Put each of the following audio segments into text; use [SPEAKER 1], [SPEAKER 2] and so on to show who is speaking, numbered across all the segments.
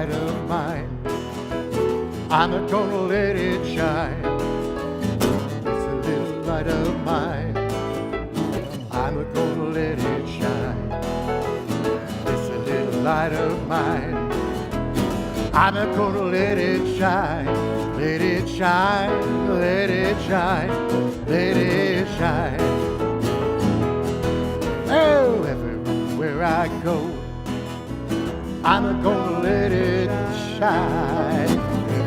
[SPEAKER 1] light of mine. I'm gonna let it shine. It's a little light of mine. I'm gonna let it shine. It's a little light of mine. I'm gonna let it shine. Let it shine, let it shine, let it shine. Oh, everywhere I go, I'm gonna let it shine.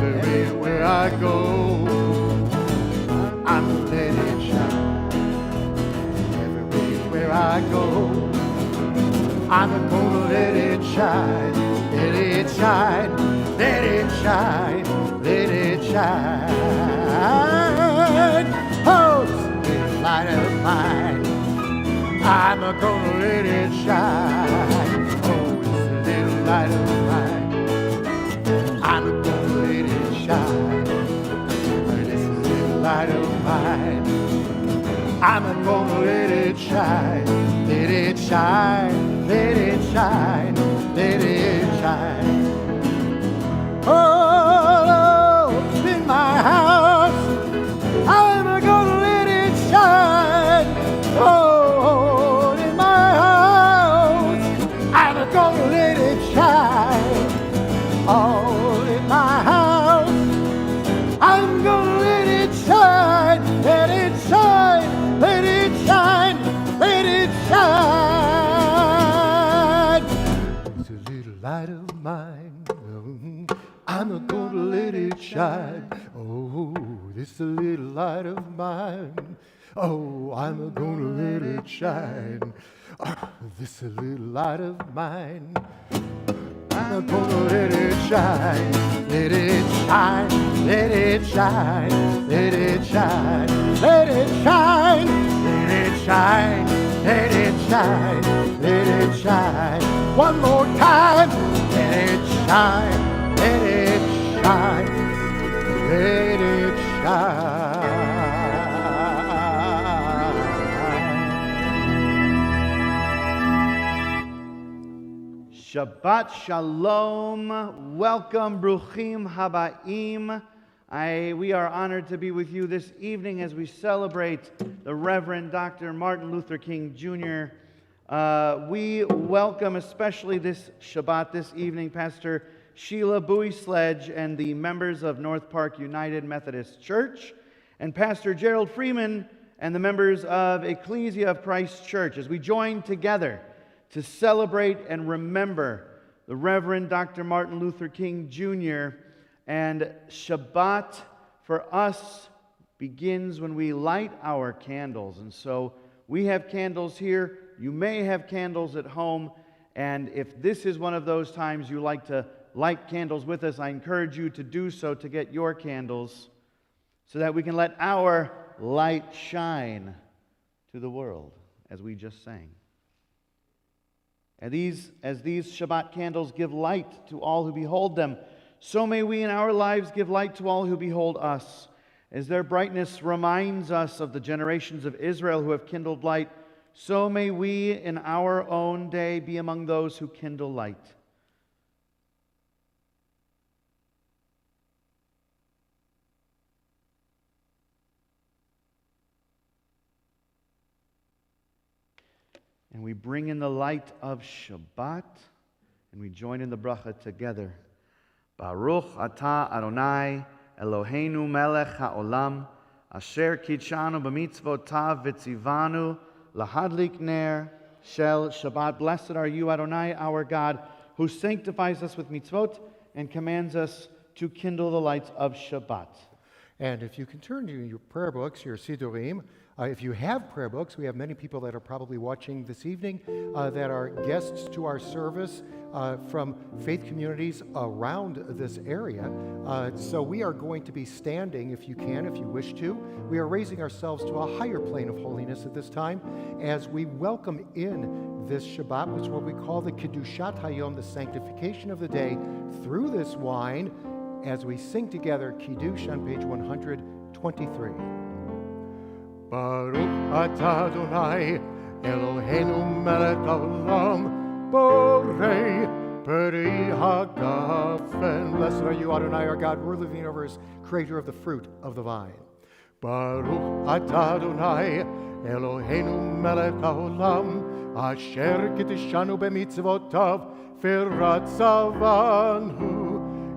[SPEAKER 1] Everywhere I go, I'm gonna let it shine. Everywhere I go, I'm gonna let it shine. Let it shine, let it shine, let it shine. Oh, it's a little light of mine. I'm gonna let it shine. Oh, it's a little light of mine. I'm gonna let it shine. It's a little light of mine. I'm gonna let it shine. Let it shine, let it shine, let it shine. Oh, in my house, I'm gonna let it shine. Oh, in my house, I'm gonna let it shine. Oh, in my house, I'm gonna let it shine. Let it shine, let it shine, let it shine. It's a little light of mine. I'm gonna let it shine. Oh, this a little light of mine. Oh, I'm gonna let it shine. Oh, this a little light of mine. I'm gonna let it shine. Let it shine. Let it shine. Let it shine. Let it shine. Let it shine. Let it shine. Let it shine. One more time. Let it shine. Let it shine, let it shine.
[SPEAKER 2] Shabbat Shalom. Welcome, Bruchim Habaim. We are honored to be with you this evening as we celebrate the Reverend Dr. Martin Luther King Jr. We welcome especially this Shabbat, this evening, Pastor Sheila Bowie Sledge and the members of North Park United Methodist Church, and Pastor Gerald Freeman and the members of Ecclesia of Christ Church as we join together to celebrate and remember the Reverend Dr. Martin Luther King Jr. And Shabbat for us begins when we light our candles. And so we have candles here. You may have candles at home. And if this is one of those times you like to light candles with us, I encourage you to do so, to get your candles so that we can let our light shine to the world, as we just sang. And as these Shabbat candles give light to all who behold them, so may we in our lives give light to all who behold us. As their brightness reminds us of the generations of Israel who have kindled light, so may we in our own day be among those who kindle light. And we bring in the light of Shabbat, and we join in the bracha together. Baruch atah Adonai Eloheinu melech haolam, asher kitshanu b'mitzvotav v'tzivanu lahadlik ner shel Shabbat. Blessed are you, Adonai, our God, who sanctifies us with mitzvot and commands us to kindle the lights of Shabbat.
[SPEAKER 1] And if you can turn to your prayer books, your Sidurim, if you have prayer books, we have many people that are probably watching this evening that are guests to our service from faith communities around this area. So we are going to be standing, if you can, if you wish to. We are raising ourselves to a higher plane of holiness at this time as we welcome in this Shabbat, which is what we call the Kedushat Hayom, the sanctification of the day, through this wine, as we sing together Kiddush on page 123. Baruch atah Adonai Eloheinu melech haolam borei Peri Hagafen. Blessed are you, Adonai, our God, worthy of the universe, creator of the fruit of the vine. Baruch atah Adonai, Eloheinu melech haolam, asher kitishanu b'mitzvotav, v'ratzavanu,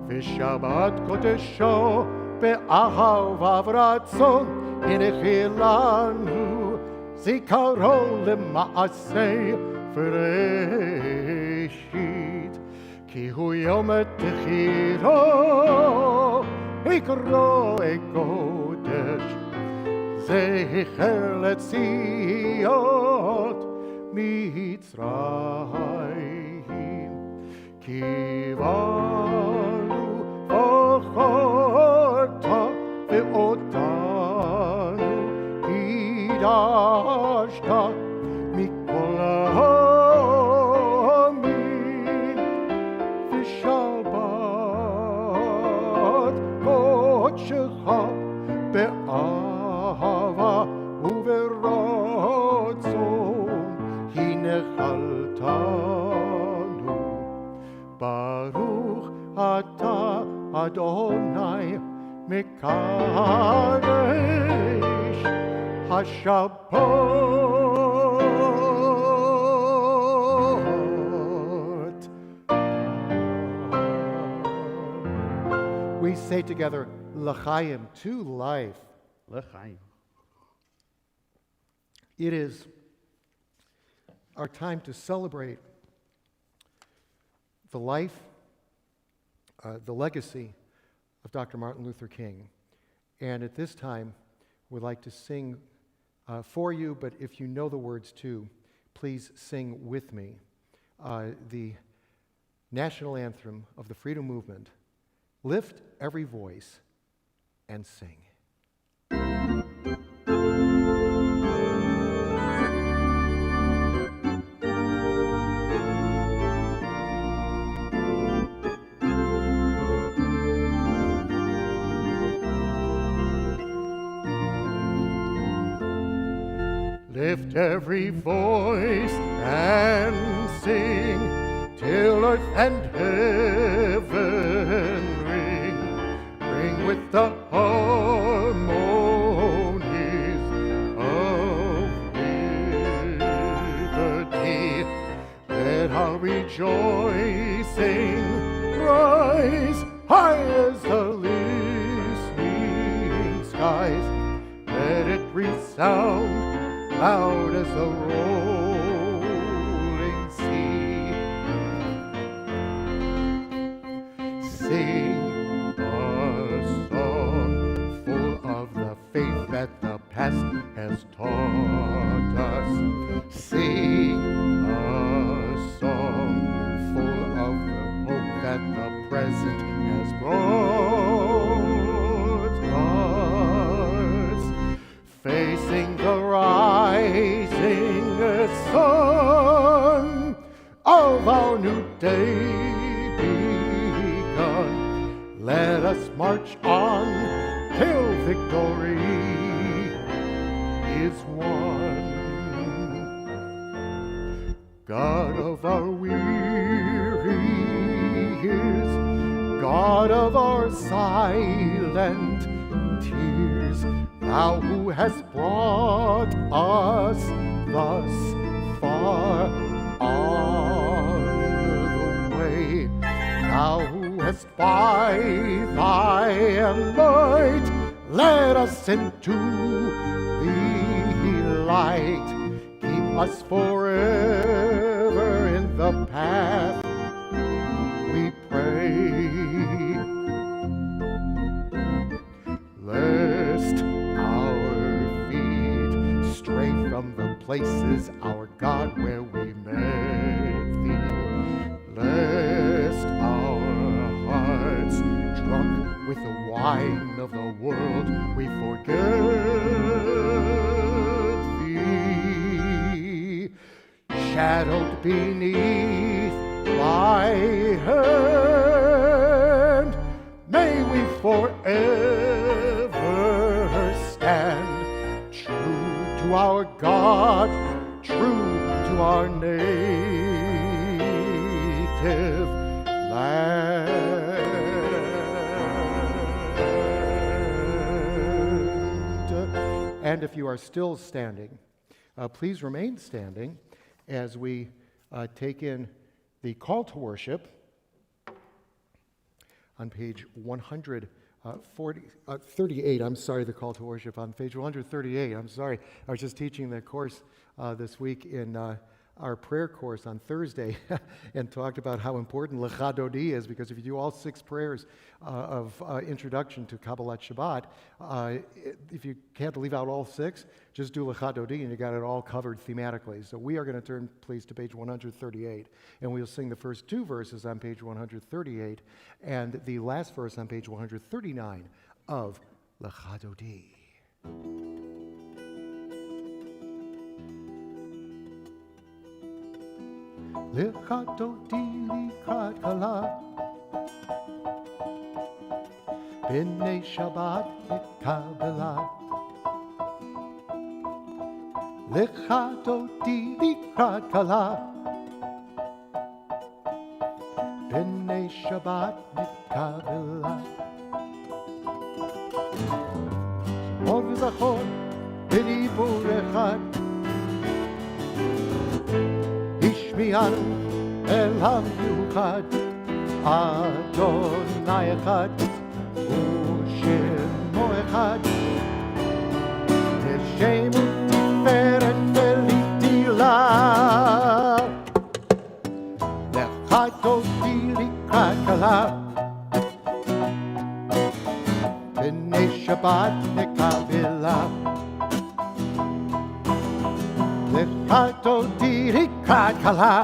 [SPEAKER 1] v'shabbat kodesho, be'ahav v'ratzon, hinechilanu, zikaro lema'aseh v'reshit, ki hu yom techiro, ikro ekodesh, zecher letziot Mitzrayim, kivanu ochorta ve'otanu hidashta mikol ha'amin v'shabbat kodshecha be'ahava uverotzon hinechaltanu. Baruch atah Adonai mekadesh hashabbat. We say together, L'chaim, to life.
[SPEAKER 2] L'chaim.
[SPEAKER 1] It is our time to celebrate the life, the legacy of Dr. Martin Luther King. And at this time, we'd like to sing for you, but if you know the words too, please sing with me the national anthem of the freedom movement. Lift every voice and sing. Lift every voice and sing, till earth and heaven ring. Ring with the harmonies of liberty. Let our rejoicing rise high as the listening skies. Let it resound loud as the rolling sea. Sing a song full of the faith that the past has taught us. Sing a song full of the hope that the present has brought us. Facing the rising sun of our new day begun, let us march on till victory is won. God of our weary years, God of our silent tears, Thou who hast brought us thus far on the way, Thou who hast by Thy might led us into the light, keep us forever in the path we pray. Lest stray from the places, our God, where we met Thee, lest our hearts, drunk with the wine of the world, we forget Thee. Shadowed beneath Thy hand, may we forever stand true to our God, true to our native native land. And if you are still standing, please remain standing as we take in the call to worship on page 138. I'm sorry, the call to worship on page 138. I'm sorry. I was just teaching the course this week in our prayer course on Thursday and talked about how important Lecha Dodi is, because if you do all 6 prayers of introduction to Kabbalat Shabbat, if you can't leave out all 6, just do Lecha Dodi and you got it all covered thematically. So we are going to turn, please, to page 138, and we'll sing the first 2 verses on page 138 and the last verse on page 139 of Lecha Dodi. Lecha Dodi likrat kala, b'nei Shabbat nikabela. Lecha Dodi likrat kala, b'nei Shabbat nikabela. Shemor v'zachor b'dibur echad, Ishmi'anu el hamiuchad, Adonai echad, u'shemo echad, Teshem u'tiferet ve'litila. Lecha Dodi likrat kala, b'nei Shabbat nekabela. Lecha Dodi likrat kala,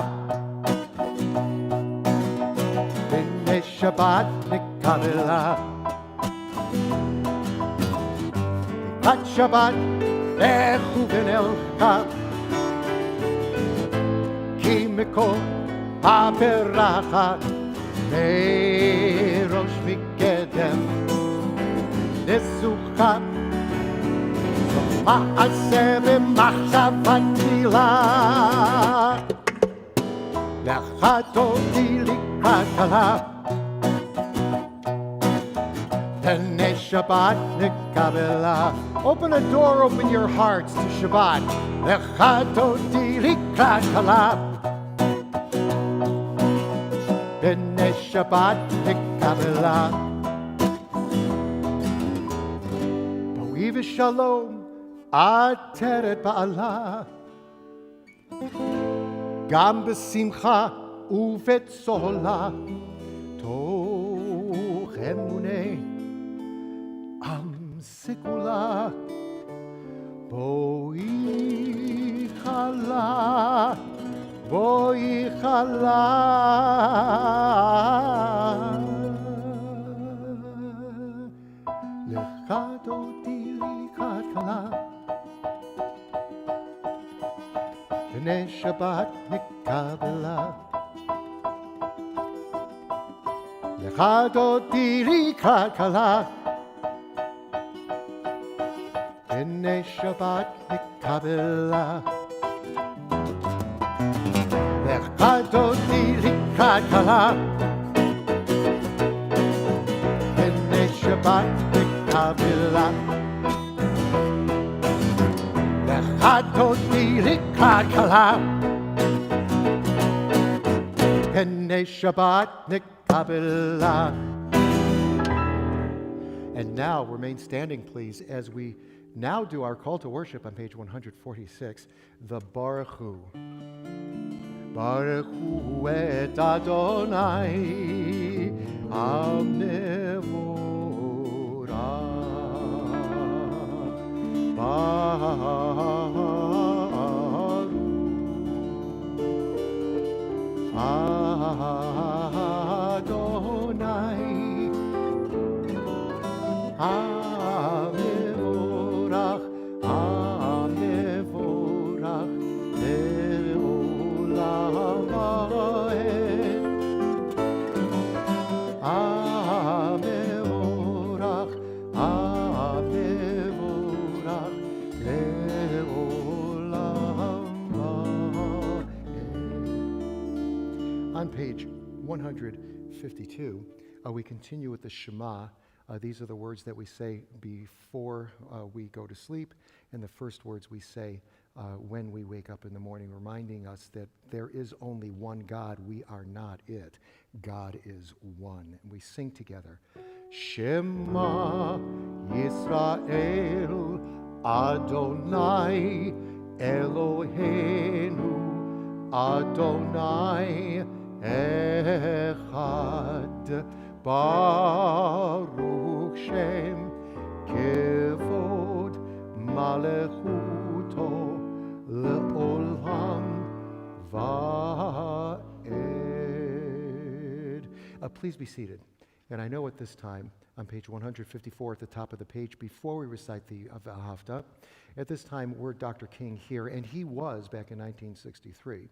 [SPEAKER 1] b'nei Shabbat nekabela. Likrat Shabbat lechu v'nelcha, ki mikol ha'berachah merosh mikedem nesucha. Ma'aseh v'machshavat tefila. Lecha Dodi likrat kala, b'nei Shabbat nekabela. Open a door, open your hearts to Shabbat. Lecha Dodi likrat kala, b'nei Shabbat nekabela. B'oi v'shalom Ateret ba'ala, gam b'simcha u'vetzola, toch emunei am sekula. Boi chala, boi chala. Lecha Dodi likrat kala, b'nei Shabbat nikabela. Lecha Dodi likrat kala, b'nei Shabbat nikabela. Lecha Dodi likrat kala, b'nei Shabbat nikabela. Lecha Dodi likrat kala, b'nei Shabbat nikabela. And now remain standing, please, as we now do our call to worship on page 146, the Baruch Hu. Baruch Hu et Adonai Amevorach, Amevorach, Le'olam va'ed. Amevorach, Amevorach, Le'olam va'ed. On page 152, we continue with the Shema. These are the words that we say before we go to sleep, and the first words we say when we wake up in the morning, reminding us that there is only one God. We are not it. God is one. And we sing together. Shema Yisrael Adonai Eloheinu Adonai Echad Baruch Shem Kevod Malechuto Le'olam Va'ed. Please be seated. And I know at this time, on page 154 at the top of the page, before we recite the Haftarah, at this time we're Dr. King here, and he was back in 1963.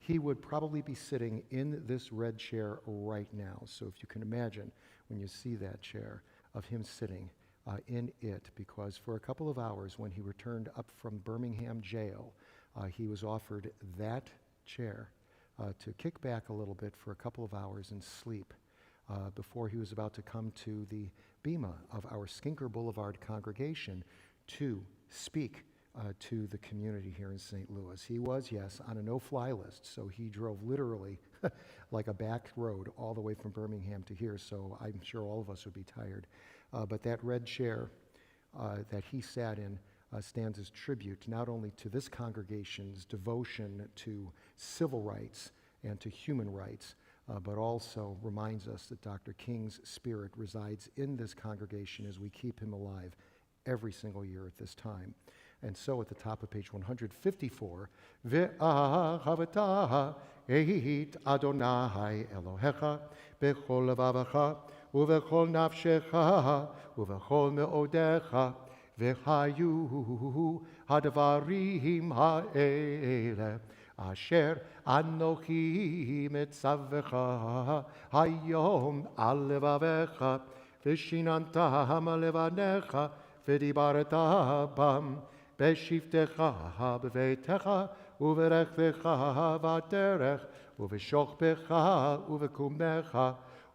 [SPEAKER 1] He would probably be sitting in this red chair right now. So if you can imagine, when you see that chair, of him sitting in it, because for a couple of hours when he returned up from Birmingham jail, he was offered that chair to kick back a little bit for a couple of hours and sleep before he was about to come to the bima of our Skinker Boulevard congregation to speak to the community here in St. Louis. He was, yes, on a no-fly list, so he drove literally like a back road all the way from Birmingham to here, so I'm sure all of us would be tired. But that red chair that he sat in stands as tribute not only to this congregation's devotion to civil rights and to human rights, but also reminds us that Dr. King's spirit resides in this congregation as we keep him alive every single year at this time. And so at the top of page 154, Ve'ahavata ehit Adonai Elohecha bechol levavecha uvechol nafshecha uvechol me'odecha ve'hayu hadvarim ha'ele asher anochi mitzavecha hayom al levavecha v'shinantam al levanecha v'dibarta bam Beshivtecha beveitecha uverechtecha vaderech uveshokbecha uvekumnecha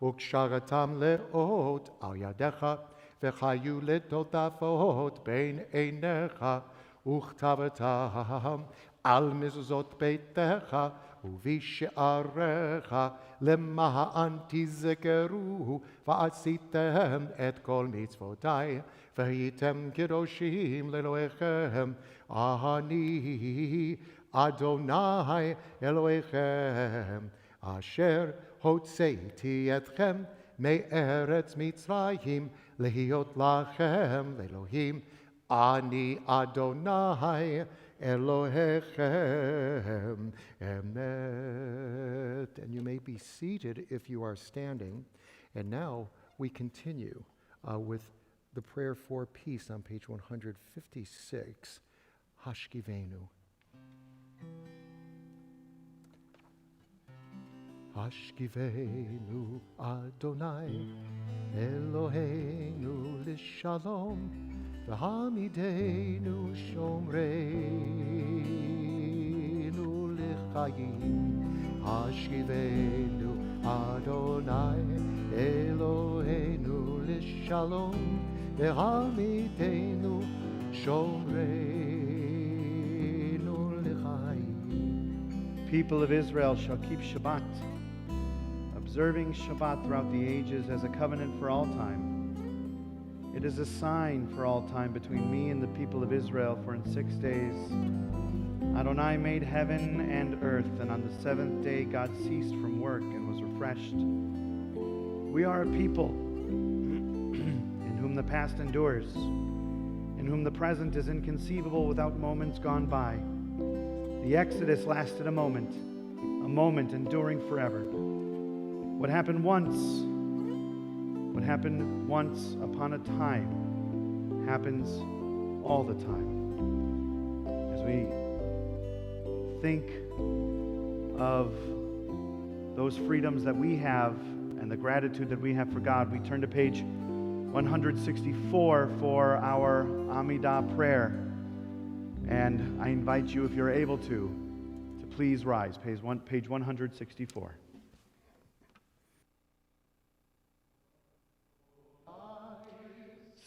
[SPEAKER 1] uksharatam leot al yadecha vechayu letotafot bein einecha uchtavatam al mizuzot beitecha uvishearecha lema'an tizekeru va'asitem et kol mitzvotai V'hitem kedoshim leloechem, Ani Adonai Elohechem, Asher hotzeiti etchem me'eretz Mitzrayim, lehiot lachem lelohim, Ani Adonai Elohechem, Emet. And you may be seated if you are standing. And now we continue with the prayer for peace on page 156, Hashkivenu. Hashkivenu Adonai Eloheinu Lishalom V'hamidenu Shomreinu Lichayim Hashkivenu Adonai Eloheinu Lishalom V'hamidenu Shomreinu Lichayim.
[SPEAKER 2] People of Israel shall keep Shabbat, observing Shabbat throughout the ages as a covenant for all time. It is a sign for all time between me and the people of Israel, for in 6 days Adonai made heaven and earth, and on the seventh day God ceased from work and was refreshed. We are a people in whom the past endures, in whom the present is inconceivable without moments gone by. The Exodus lasted a moment enduring forever. What happened once upon a time happens all the time. As we think of those freedoms that we have and the gratitude that we have for God, we turn to page 164 for our Amidah prayer. And I invite you, if you're able to please rise. Page 164.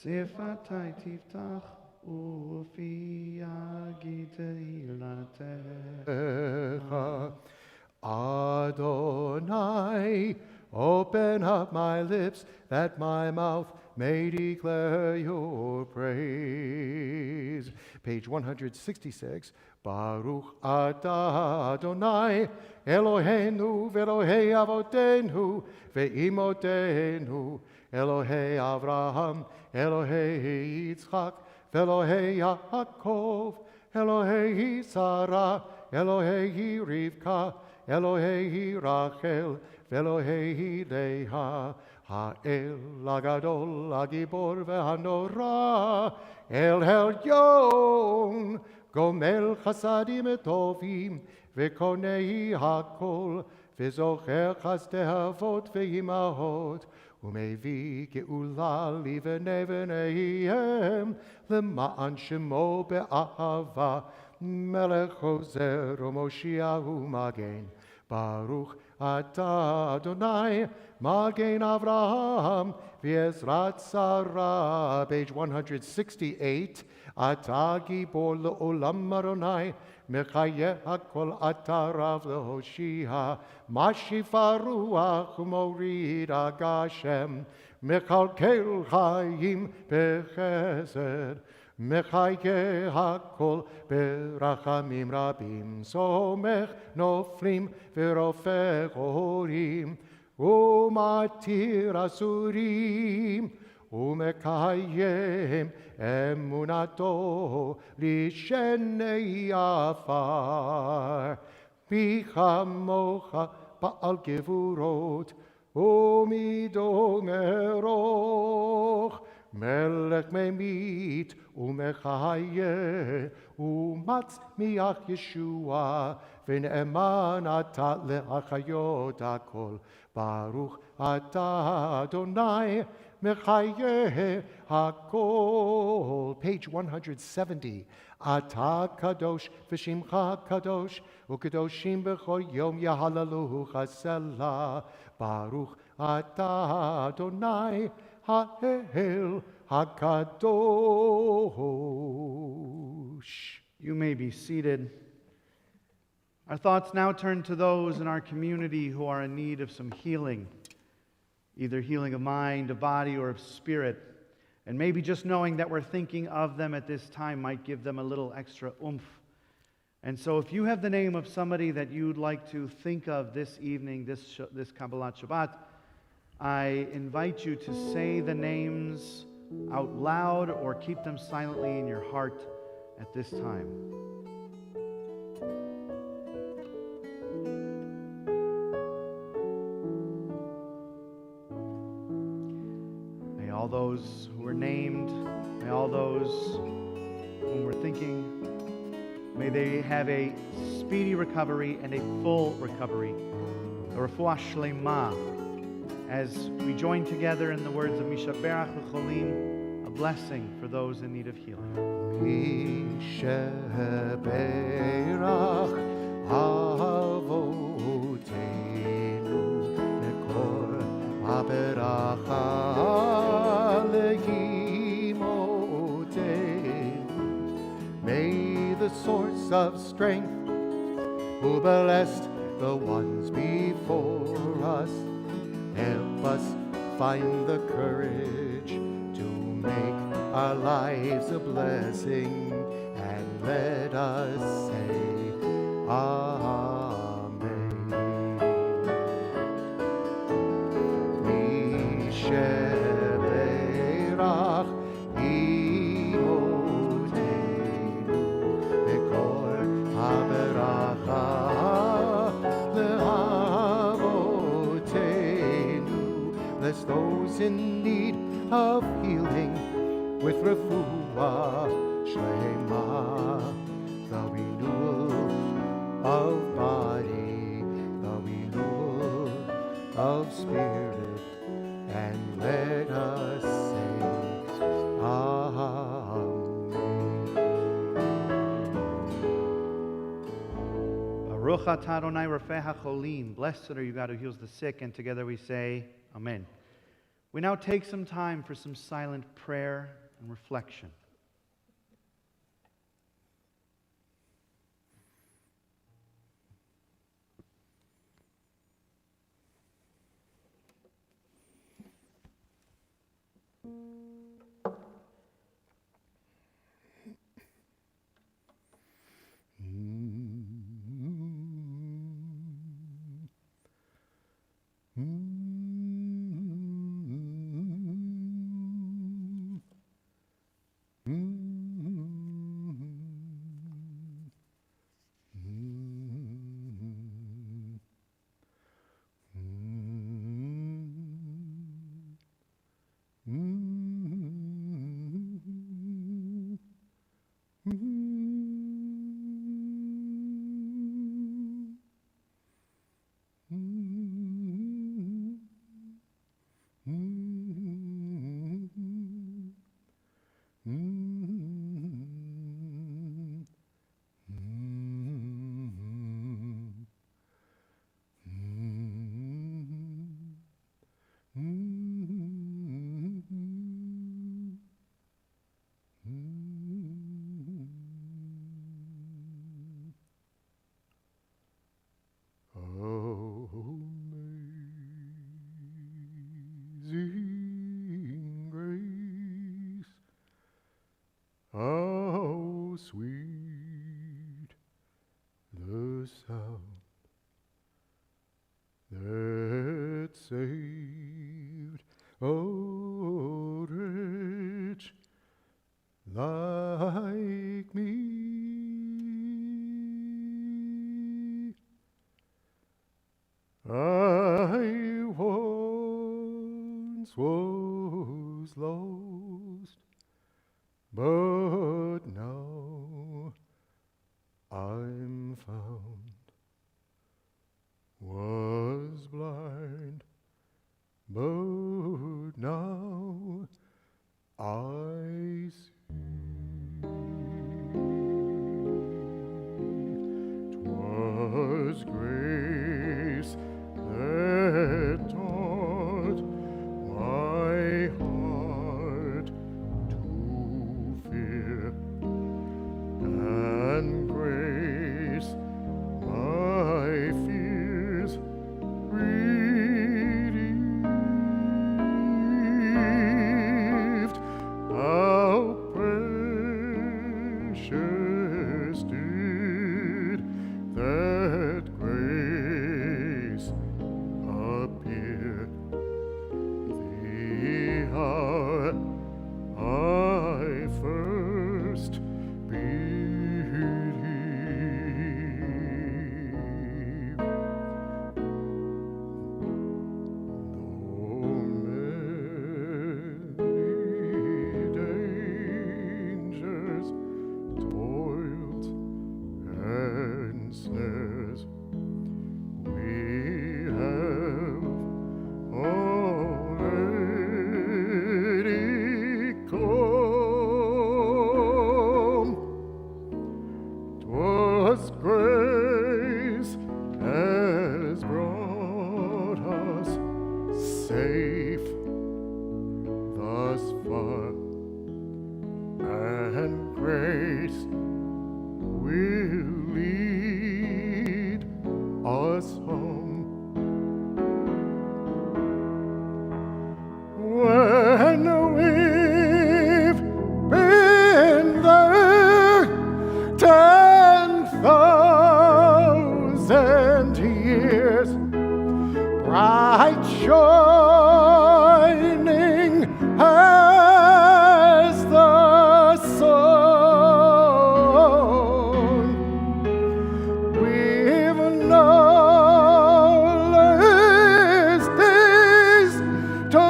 [SPEAKER 2] Sifatai tiftach ufi yagi tehilatecha.
[SPEAKER 1] Adonai, open up my lips, that my mouth may declare your praise. Page 166. Baruch atah Adonai, Eloheinu v'Elohei avotenu ve'imotenu, Elohei Avraham, Elohei Yitzchak, v'Elohei Yaakov, Elohei Sarah, Elohei Rivka, Elohei Rachel, v'Elohei Leah, Ha'el Agadol, Agibor v'Hanora, El Elyon, Gomel Chasadim Tovim, V'Konei Hakol, V'Zocher Chasdei Avot V'Imahot, Umevi Geula Livnei V'neihem, L'ma'an Shemo Be'ahava, Melech Hozer Moshiach Magen. Baruch atah Adonai, Magen Avraham, V'ezrat Sarah. Page 168. Atah Gibor L'olam Adonai, Mechayeh Hakol atah Rav L'Hoshia, Mashifa Ruach Morid Agashem, Mechalkel Chaim Bechesed, Mechayeh Hakol Berachamim Rabim, Somech Noflim V'Rofech Horim, Umatir Asurim, Umekayem emunato lishenei afar, Bichamocha ba'al gevurot, umidomeroch, Melech memit umechaye, umatz miach Yeshua, v'ne'eman ata le'achayot hakol. Baruch atah Adonai, Mechayeh hakol. Page 170. Atah kadosh v'shimcha kadosh, u'kadoshim b'chol yom yahalalu chasela. Baruch atah Adonai, ha'el hakadosh.
[SPEAKER 2] You may be seated. Our thoughts now turn to those in our community who are in need of some healing, either healing of mind, of body, or of spirit. And maybe just knowing that we're thinking of them at this time might give them a little extra oomph. And so if you have the name of somebody that you'd like to think of this evening, this Kabbalat Shabbat, I invite you to say the names out loud or keep them silently in your heart at this time. May all those who were named, may all those whom we're thinking, may they have a speedy recovery and a full recovery, a refuah shlema, as we join together in the words of Mishaberach L'cholim, a blessing for those in need of healing.
[SPEAKER 1] Mishaberach avotenu nekor haberacha lehimotenu. May the source of strength who blessed the ones before us help us find the courage to make our lives a blessing, and let us say Amen. Mishaberach imotenu bekor haberacha lehavotenu. Bless those in need of healing with refuah shlema, the renewal of body, the renewal of spirit, and let us say Amen.
[SPEAKER 2] Baruch atah Adonai Rafeh HaCholim. Blessed are you, God, who heals the sick, and together we say Amen. We now take some time for some silent prayer and reflection.
[SPEAKER 1] Amazing grace, how sweet the sound that saved a wretch like me. I once was lost, but now I'm found. Was blind, but now I see. 'Twas grace that taught my heart to fear, and grace my fears relieved. How precious did that grace appear, the hour I first believed. Though many dangers, toils, and snares we have already come, 'twas grace has brought us safe thus far, and grace will lead us home. When we've been there 10,000 years, bright shining as the sun, we've known less days to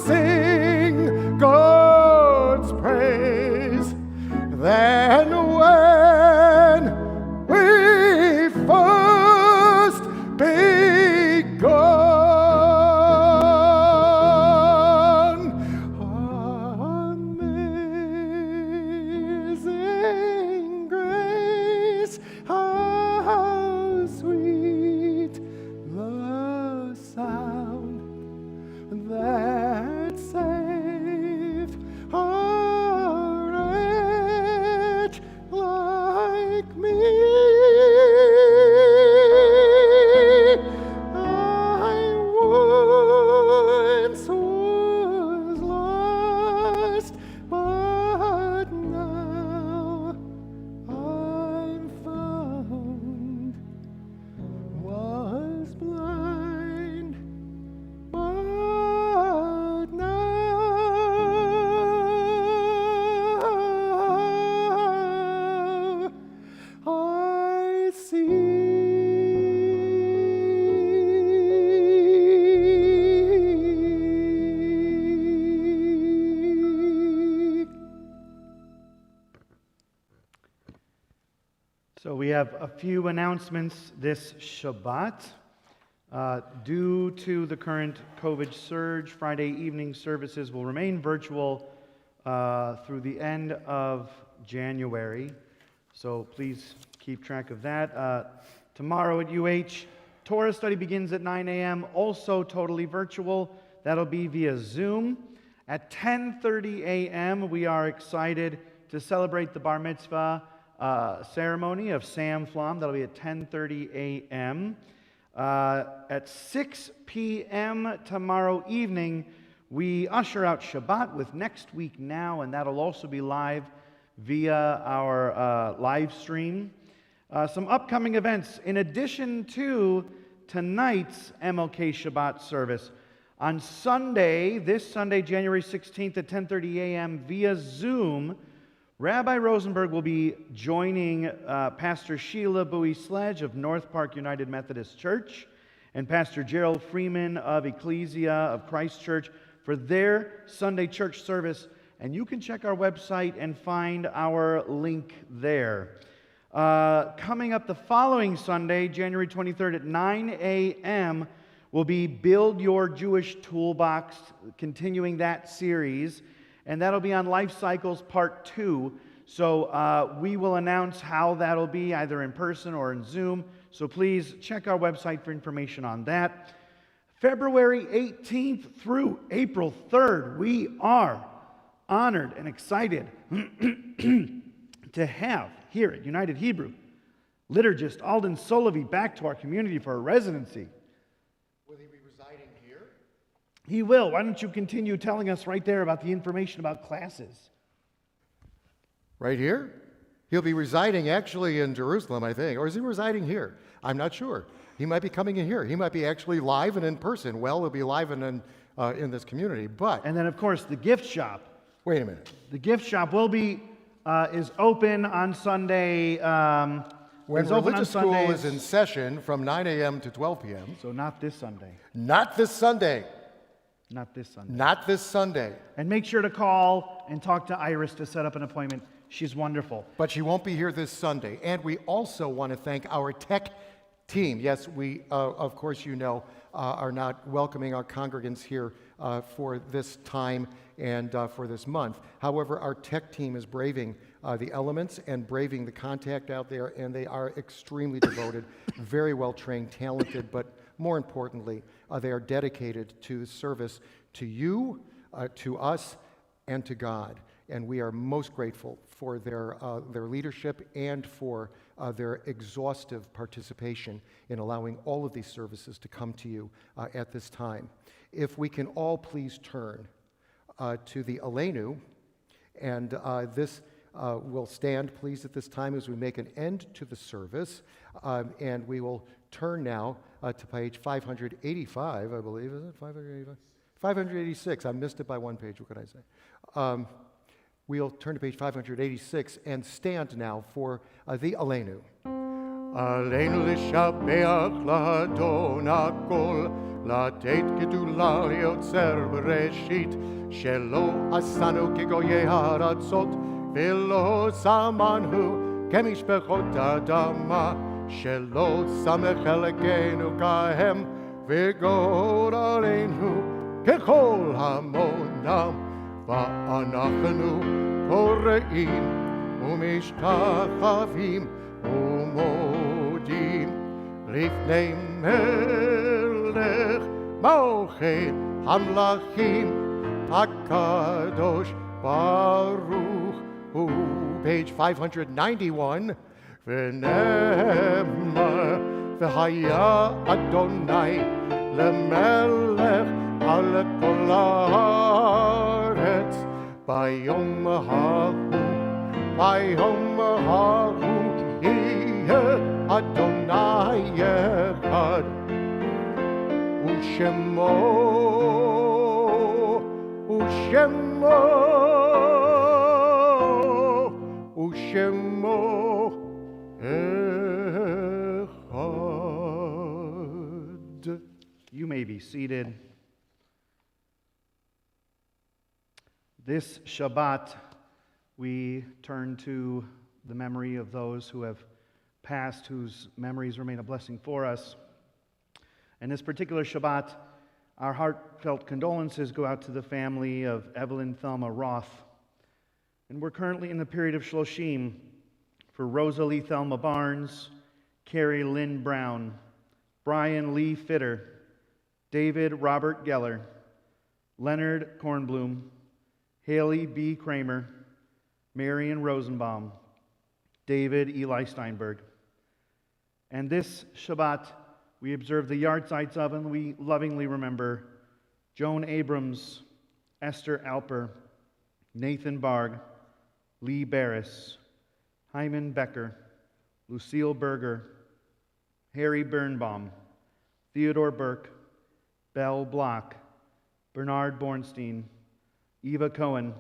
[SPEAKER 1] sing God's praise than when we first begun.
[SPEAKER 2] have a few announcements this Shabbat. Due to the current COVID surge, Friday evening services will remain virtual through the end of January. So please keep track of that. Tomorrow at UH, Torah study begins at 9 a.m., also totally virtual. That'll be via Zoom. At 10:30 a.m., we are excited to celebrate the Bar Mitzvah ceremony of Sam Flom. That'll be at 10:30 a.m. At 6 p.m. tomorrow evening, we usher out Shabbat with Next Week Now, and that'll also be live via our live stream. Some upcoming events, in addition to tonight's MLK Shabbat service. On Sunday, this Sunday, January 16th at 10:30 a.m. via Zoom, Rabbi Rosenberg will be joining Pastor Sheila Bowie-Sledge of North Park United Methodist Church and Pastor Gerald Freeman of Ecclesia of Christ Church for their Sunday church service. And you can check our website and find our link there. Coming up the following Sunday, January 23rd at 9 a.m., will be Build Your Jewish Toolbox, continuing that series. And that'll be on Life Cycles Part 2. So we will announce how that'll be, either in person or in Zoom. So please check our website for information on that. February 18th through April 3rd, we are honored and excited to have here at United Hebrew liturgist Alden Solovey back to our community for a residency.
[SPEAKER 1] Will he be residing here?
[SPEAKER 2] He will. Why don't you continue telling us right there about the information about classes?
[SPEAKER 1] Right here? He'll be residing actually in Jerusalem, I think. Or is he residing here? I'm not sure. He might be coming in here. He might be actually live and in person. Well, he'll be live and in this community. But
[SPEAKER 2] And then, of course, the gift shop.
[SPEAKER 1] wait a minute.
[SPEAKER 2] The gift shop will be is open on Sunday.
[SPEAKER 1] When
[SPEAKER 2] is open on
[SPEAKER 1] religious school
[SPEAKER 2] Sundays.
[SPEAKER 1] is in session from 9 a.m. to 12 p.m.
[SPEAKER 2] So not this Sunday.
[SPEAKER 1] Not this Sunday.
[SPEAKER 2] Not this Sunday.
[SPEAKER 1] Not this Sunday.
[SPEAKER 2] And make sure to call and talk to Iris to set up an appointment. She's wonderful.
[SPEAKER 1] But she won't be here this Sunday. And we also want to thank our tech team. Yes, we, of course, you know, are not welcoming our congregants here for this time and for this month. However, our tech team is braving the elements and braving the contact out there, and they are extremely devoted, very well trained, talented, but more importantly, they are dedicated to service to you, to us, and to God. And we are most grateful for their leadership and for their exhaustive participation in allowing all of these services to come to you at this time. If we can all please turn to the Aleinu, and this will stand, please, at this time as we make an end to the service. And we will turn now to page 585, I believe. Is it 585? 586. I missed it by one page. What could I say? We'll turn to page 586 and stand now for the Aleinu. Aleinu l'shabeach l'adon hakol, לתת גדולה ליוצר בראשית, שלא עשנו כגויי הארצות, ולא שמנו כמשפחות האדמה, שלא שם חלקנו כהם, וגורלנו ככל המונם. ואנחנו קוראים ומשתחווים ומודים לפני מלך מלכי המלכים הקדוש ברוך הוא. Page 591. ונאמר והיה אדוני למלך על כל הארץ ביום ההוא יהיה אדוני אחד ושמו אחד.
[SPEAKER 2] You may be seated. This Shabbat, we turn to the memory of those who have past whose memories remain a blessing for us. And this particular Shabbat, our heartfelt condolences go out to the family of Evelyn Thelma Roth. And we're currently in the period of Shloshim for Rosalie Thelma Barnes, Carrie Lynn Brown, Brian Lee Fitter, David Robert Geller, Leonard Kornblum, Haley B. Kramer, Marion Rosenbaum, David Eli Steinberg. And this Shabbat, we observe the yahrzeits of and we lovingly remember Joan Abrams, Esther Alper, Nathan Barg, Lee Barris, Hyman Becker, Lucille Berger, Harry Birnbaum, Theodore Burke, Belle Block, Bernard Bornstein, Eva Cohen,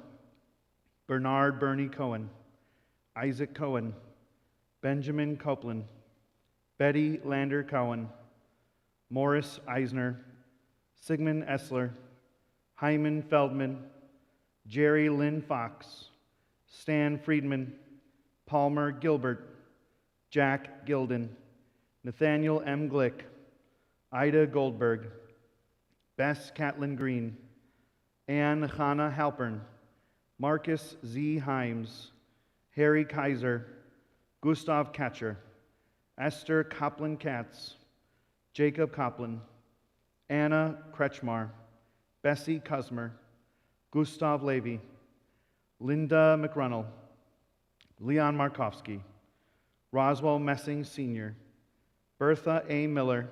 [SPEAKER 2] Bernard Bernie Cohen, Isaac Cohen, Benjamin Copeland, Betty Lander Cohen, Morris Eisner, Sigmund Essler, Hyman Feldman, Jerry Lynn Fox, Stan Friedman, Palmer Gilbert, Jack Gilden, Nathaniel M. Glick, Ida Goldberg, Bess Catlin Green, Anne Hannah Halpern, Marcus Z. Himes, Harry Kaiser, Gustav Katcher, Esther Kaplan-Katz, Jacob Kaplan, Anna Kretschmar, Bessie Kusmer, Gustav Levy, Linda McRunnell, Leon Markovsky, Roswell Messing Sr., Bertha A. Miller,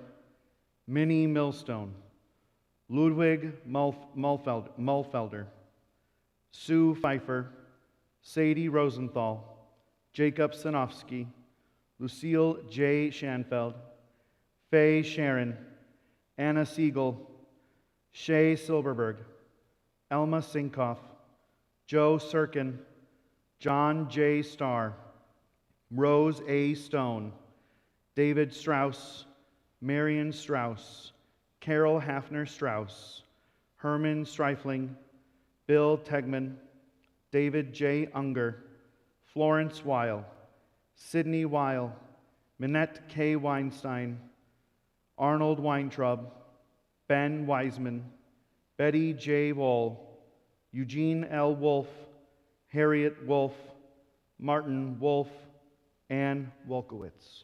[SPEAKER 2] Minnie Millstone, Ludwig Mulfelder, Sue Pfeiffer, Sadie Rosenthal, Jacob Sanofsky, Lucille J. Schanfeld, Faye Sharon, Anna Siegel, Shay Silberberg, Elma Sinkoff, Joe Sirkin, John J. Starr, Rose A. Stone, David Strauss, Marion Strauss, Carol Hafner Strauss, Herman Streifling, Bill Tegman, David J. Unger, Florence Weil, Sidney Weil, Minette K. Weinstein, Arnold Weintraub, Ben Wiseman, Betty J. Wohl, Eugene L. Wolf, Harriet Wolf, Martin Wolf, Ann Wolkowitz.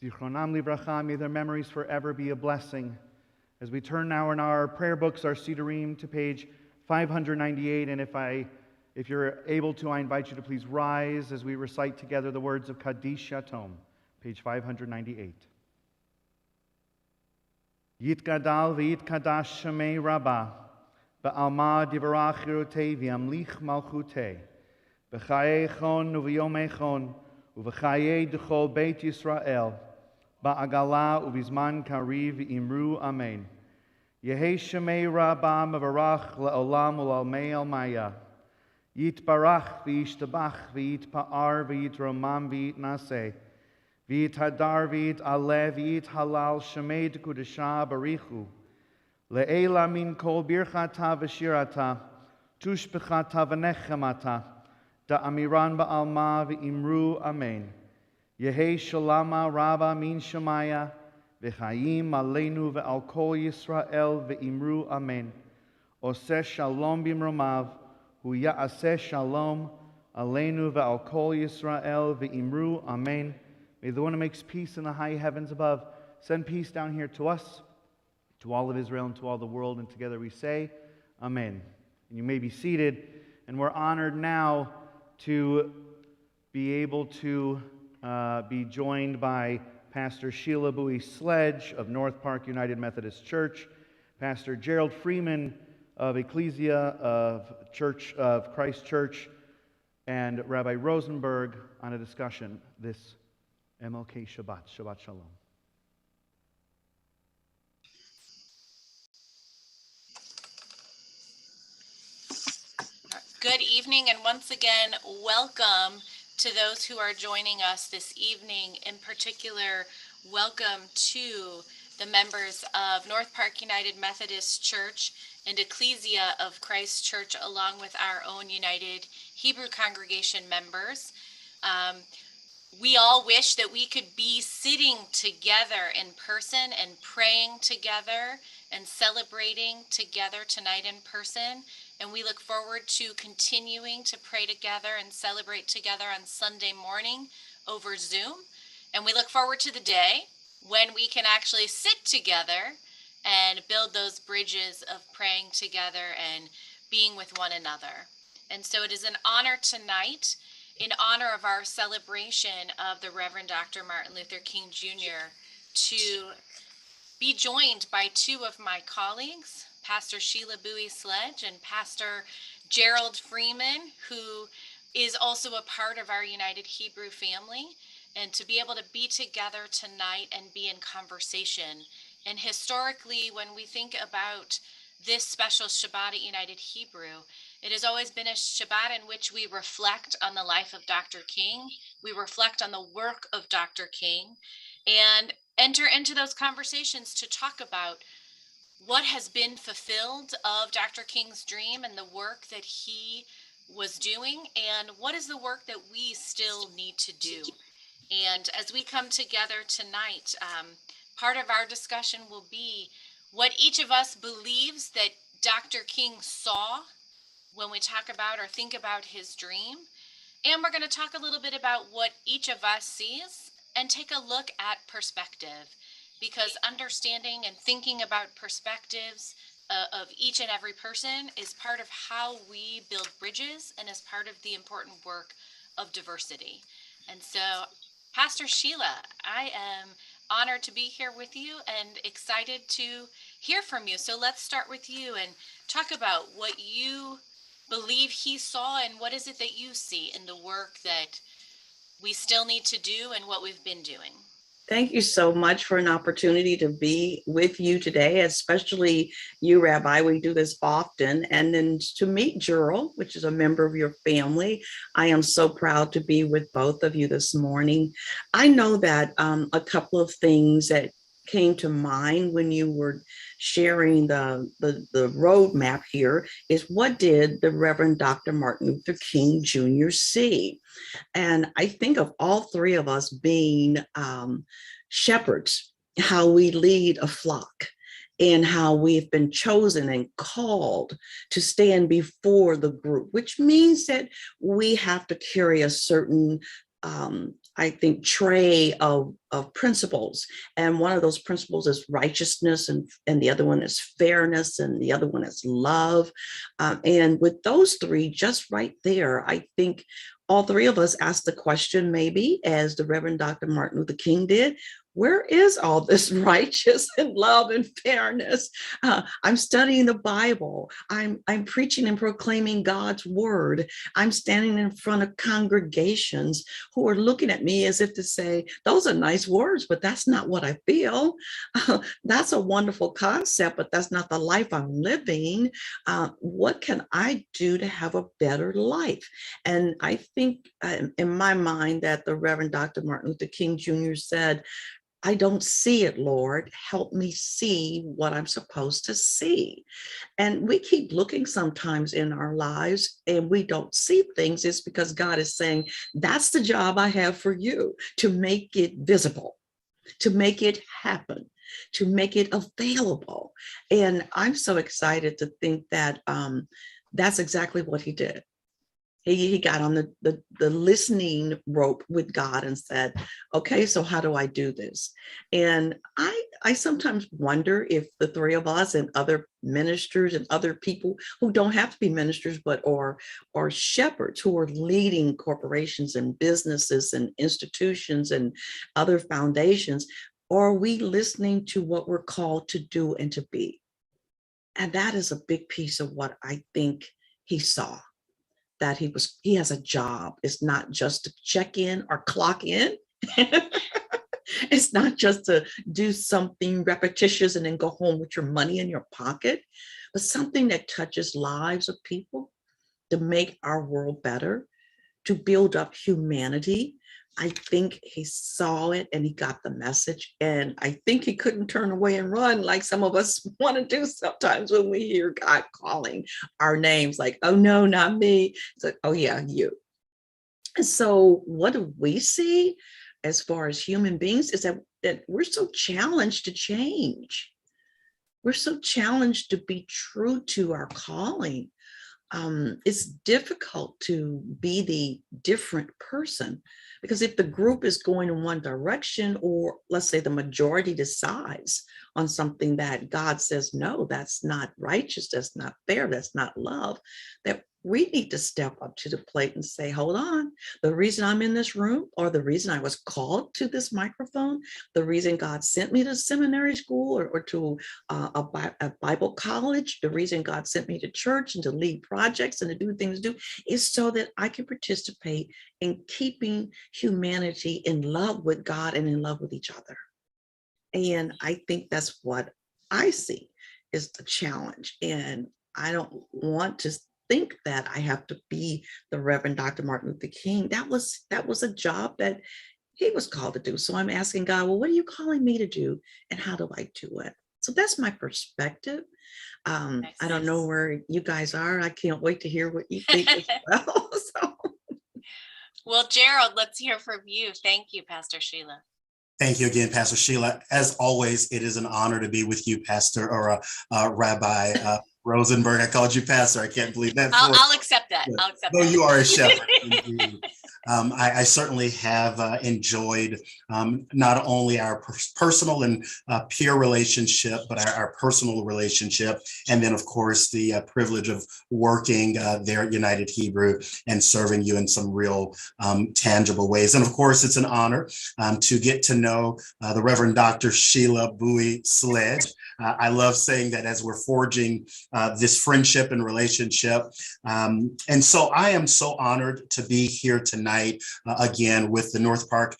[SPEAKER 2] Zichronam livracha, may their memories forever be a blessing. As we turn now in our prayer books, our Sidurim, to page 598, and if you're able to, I invite you to please rise as we recite together the words of Kaddish Yatom, page 598. Yitgadal v'yitkadash shemei Rabbah, ba'alma divarach chirutei v'yamlich malchutei, b'chayei chon u'v'yomei chon, u'v'chayei d'chol beit Yisrael, ba'agala u'vizman kariv imru amen. Yehei shemei Rabbah mevarach le'olam u'lalmei almaya. Yitbarach v'yishtabach v'yitpa'ar v'yitromam v'yitnaseh. V'yit hadar v'yit aleh v'yit halal shemei d'kudesha barichu. Le'ela min kol birchata v'shirata, tushbechata v'nechemata, da'amiran ba'alma v'imru amen. Yehei shalama rabba min shemaya, v'chayim aleinu v'al kol Yisrael v'imru amen. Oseh shalom bimromav, hu ya'aseh shalom aleinu v'al kol Yisrael v'imru amen. May the one who makes peace in the high heavens above send peace down here to us, to all of Israel, and to all the world. And together we say, Amen. And you may be seated. And we're honored now to be able to be joined by Pastor Sheila Bowie Sledge of North Park United Methodist Church, Pastor Gerald Freeman of Ecclesia of Church of Christ Church, and Rabbi Rosenberg on a discussion this MLK Shabbat. Shabbat Shalom.
[SPEAKER 3] Good evening, and once again, welcome to those who are joining us this evening. In particular, welcome to the members of North Park United Methodist Church and Ecclesia of Christ Church, along with our own United Hebrew Congregation members. We all wish that we could be sitting together in person and praying together and celebrating together tonight in person. And we look forward to continuing to pray together and celebrate together on Sunday morning over Zoom. And we look forward to the day when we can actually sit together and build those bridges of praying together and being with one another. And so it is an honor tonight, in honor of our celebration of the Reverend Dr. Martin Luther King Jr., to be joined by two of my colleagues, Pastor Sheila Bowie Sledge and Pastor Gerald Freeman, who is also a part of our United Hebrew family, and to be able to be together tonight and be in conversation. And historically, when we think about this special Shabbat at United Hebrew, it has always been a Shabbat in which we reflect on the life of Dr. King, we reflect on the work of Dr. King, and enter into those conversations to talk about what has been fulfilled of Dr. King's dream and the work that he was doing, and what is the work that we still need to do. And as we come together tonight, part of our discussion will be what each of us believes that Dr. King saw when we talk about or think about his dream. And we're going to talk a little bit about what each of us sees and take a look at perspective, because understanding and thinking about perspectives of each and every person is part of how we build bridges and is part of the important work of diversity. And so, Pastor Sheila, I am honored to be here with you and excited to hear from you. So let's start with you and talk about what you believe he saw and what is it that you see in the work that we still need to do and what we've been doing.
[SPEAKER 4] Thank you so much for an opportunity to be with you today, especially you, Rabbi. We do this often. And then to meet Gerald, which is a member of your family. I am so proud to be with both of you this morning. I know that a couple of things that came to mind when you were sharing the roadmap here is, what did the Reverend Dr. Martin Luther King Jr. see? And I think of all three of us being shepherds, how we lead a flock, and how we've been chosen and called to stand before the group, which means that we have to carry a certain I think, tray of principles. And one of those principles is righteousness, and the other one is fairness, and the other one is love. And with those three just right there, I think all three of us asked the question, maybe as the Reverend Dr. Martin Luther King did, where is all this righteous and love and fairness? I'm studying the Bible. I'm preaching and proclaiming God's word. I'm standing in front of congregations who are looking at me as if to say, those are nice words, but that's not what I feel. That's a wonderful concept, but that's not the life I'm living. What can I do to have a better life? And I think in my mind that the Reverend Dr. Martin Luther King Jr. said, I don't see it, Lord. Help me see what I'm supposed to see. And we keep looking sometimes in our lives and we don't see things. It's because God is saying, that's the job I have for you, to make it visible, to make it happen, to make it available. And I'm so excited to think that that's exactly what he did. He got on the listening rope with God and said, okay, so how do I do this? And I sometimes wonder if the three of us and other ministers and other people who don't have to be ministers, but or shepherds who are leading corporations and businesses and institutions and other foundations, are we listening to what we're called to do and to be? And that is a big piece of what I think he saw. That he has a job. It's not just to check in or clock in. It's not just to do something repetitious and then go home with your money in your pocket, but something that touches lives of people, to make our world better, to build up humanity. I think he saw it and he got the message. And I think he couldn't turn away and run like some of us want to do sometimes when we hear God calling our names, like, oh no, not me. It's like, oh yeah, you. And so what do we see as far as human beings is that we're so challenged to change. We're so challenged to be true to our calling. It's difficult to be the different person, because if the group is going in one direction, or let's say the majority decides on something that God says, no, that's not righteous, that's not fair, that's not love, that we need to step up to the plate and say, hold on, the reason I'm in this room, or the reason I was called to this microphone, the reason God sent me to seminary school, or to a Bible college, the reason God sent me to church and to lead projects and to do things is so that I can participate in keeping humanity in love with God and in love with each other. And I think that's what I see is the challenge. And I don't want to think that I have to be the Reverend Dr. Martin Luther King. That was a job that he was called to do. So I'm asking God, well, what are you calling me to do? And how do I do it? So that's my perspective. I don't know where you guys are. I can't wait to hear what you think as well.
[SPEAKER 3] Well, Gerald, let's hear from you. Thank you, Pastor Sheila.
[SPEAKER 5] Thank you again, Pastor Sheila. As always, it is an honor to be with you, Pastor, or Rabbi Rosenberg. I called you Pastor. I can't believe that.
[SPEAKER 3] I'll accept that. I'll accept that.
[SPEAKER 5] You are a shepherd. I certainly have enjoyed not only our personal and peer relationship, but our personal relationship. And then, of course, the privilege of working there at United Hebrew and serving you in some real tangible ways. And of course, it's an honor to get to know the Reverend Dr. Sheila Bowie Sledge. I love saying that as we're forging this friendship and relationship. And so I am so honored to be here tonight again with the North Park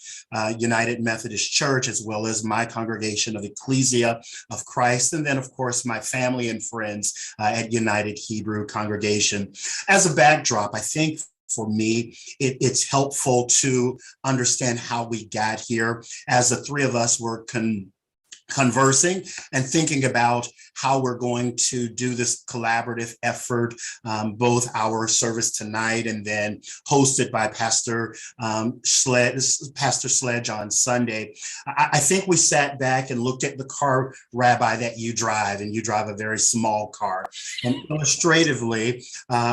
[SPEAKER 5] United Methodist Church, as well as my congregation of Ecclesia of Christ. And then, of course, my family and friends at United Hebrew Congregation. As a backdrop, I think for me, it's helpful to understand how we got here, as the three of us were conversing and thinking about how we're going to do this collaborative effort, both our service tonight and then hosted by Pastor Sledge on Sunday. I think we sat back and looked at the car, Rabbi, that you drive, and you drive a very small car. And illustratively,